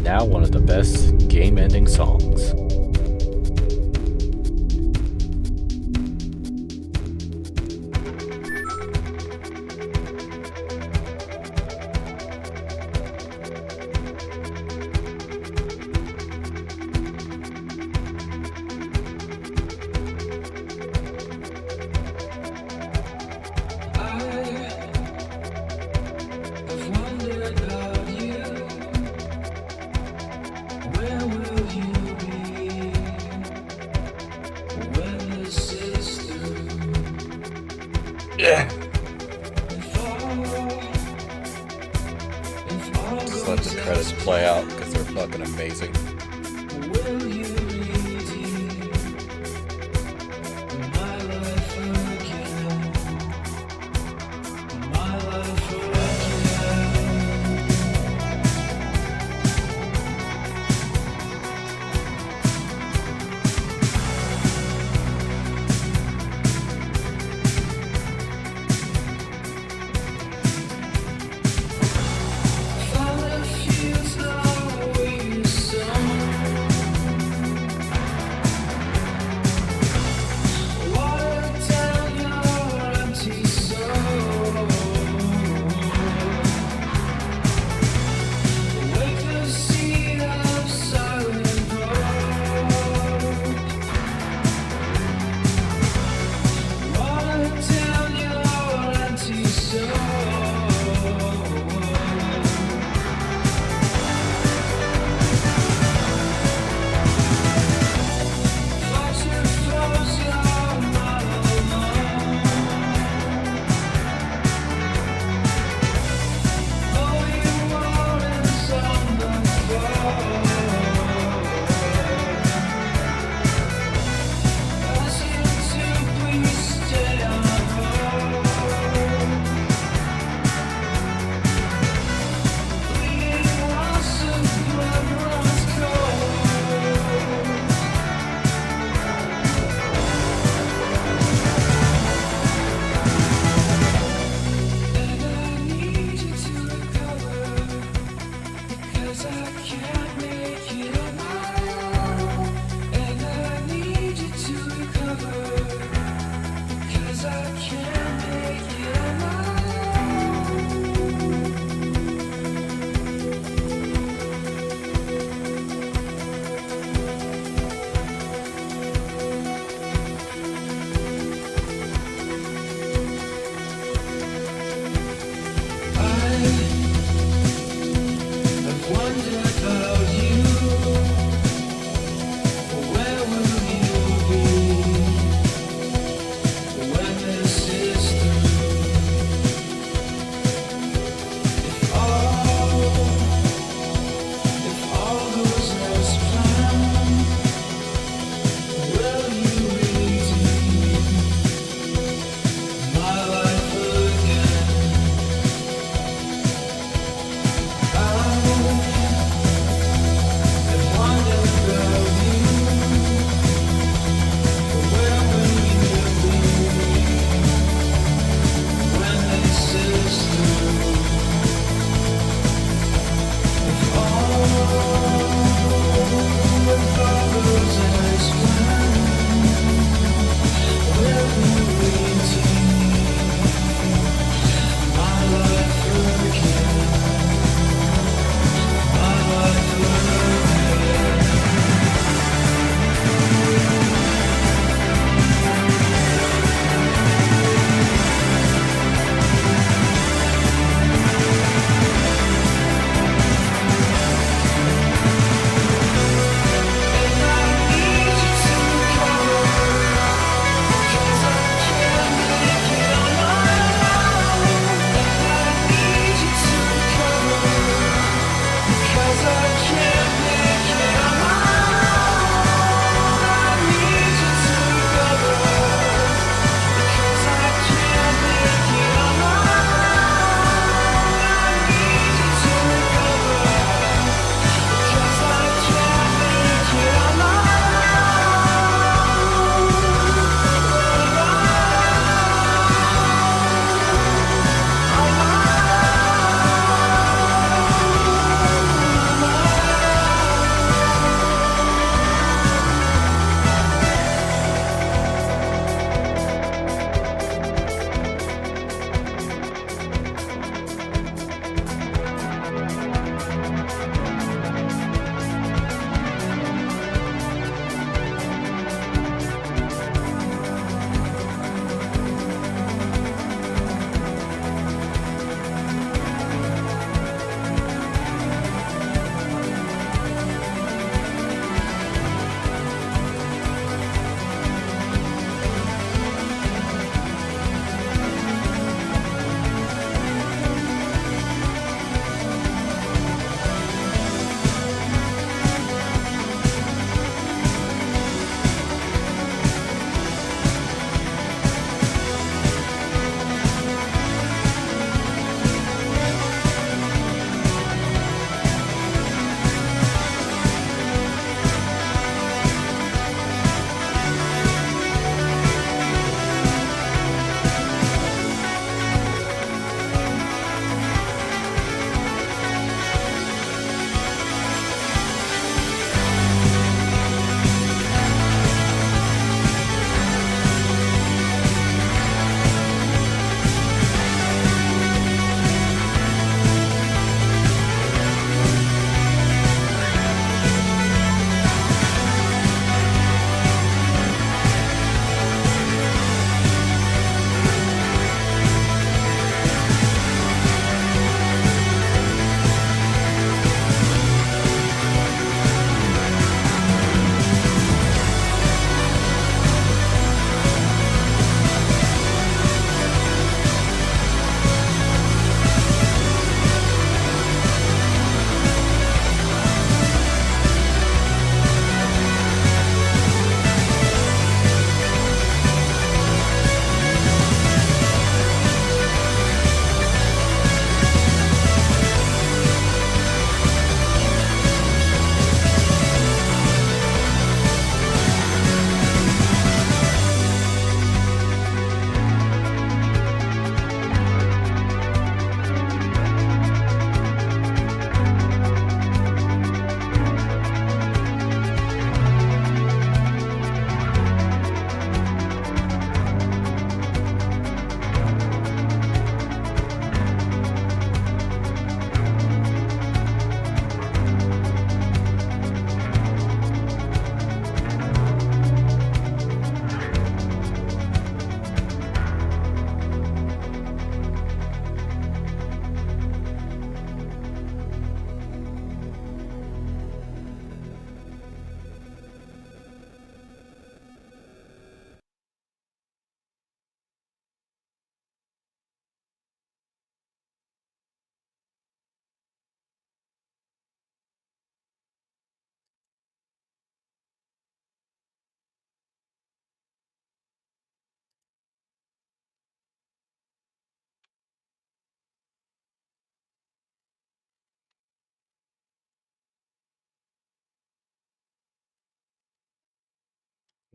Now one of the best game-ending songs. Just let the credits play out because they're fucking amazing. Feels always so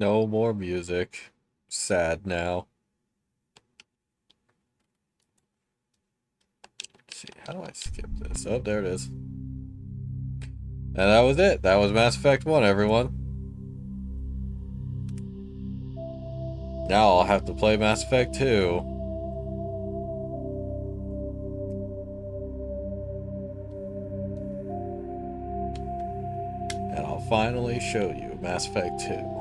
No more music. Sad now. Let's see, how do I skip this? Oh, there it is. And that was it. That was Mass Effect 1, everyone. Now I'll have to play Mass Effect 2. And I'll finally show you Mass Effect 2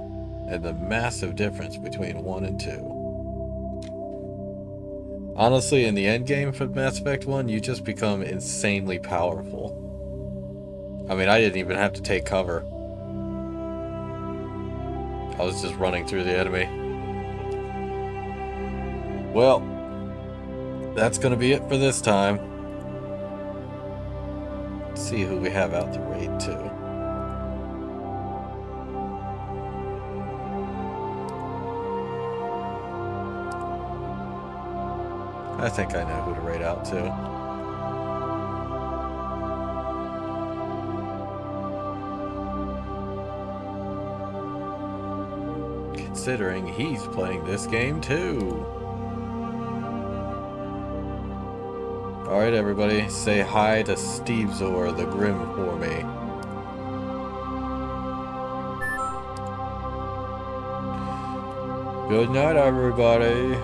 and the massive difference between 1 and 2. Honestly, in the end game for Mass Effect 1, you just become insanely powerful. I mean, I didn't even have to take cover. I was just running through the enemy. Well, that's going to be it for this time. Let's see who we have out to raid to. I think I know who to raid out to. Considering he's playing this game too. Alright everybody, say hi to Steve Zor the Grim for me. Good night everybody.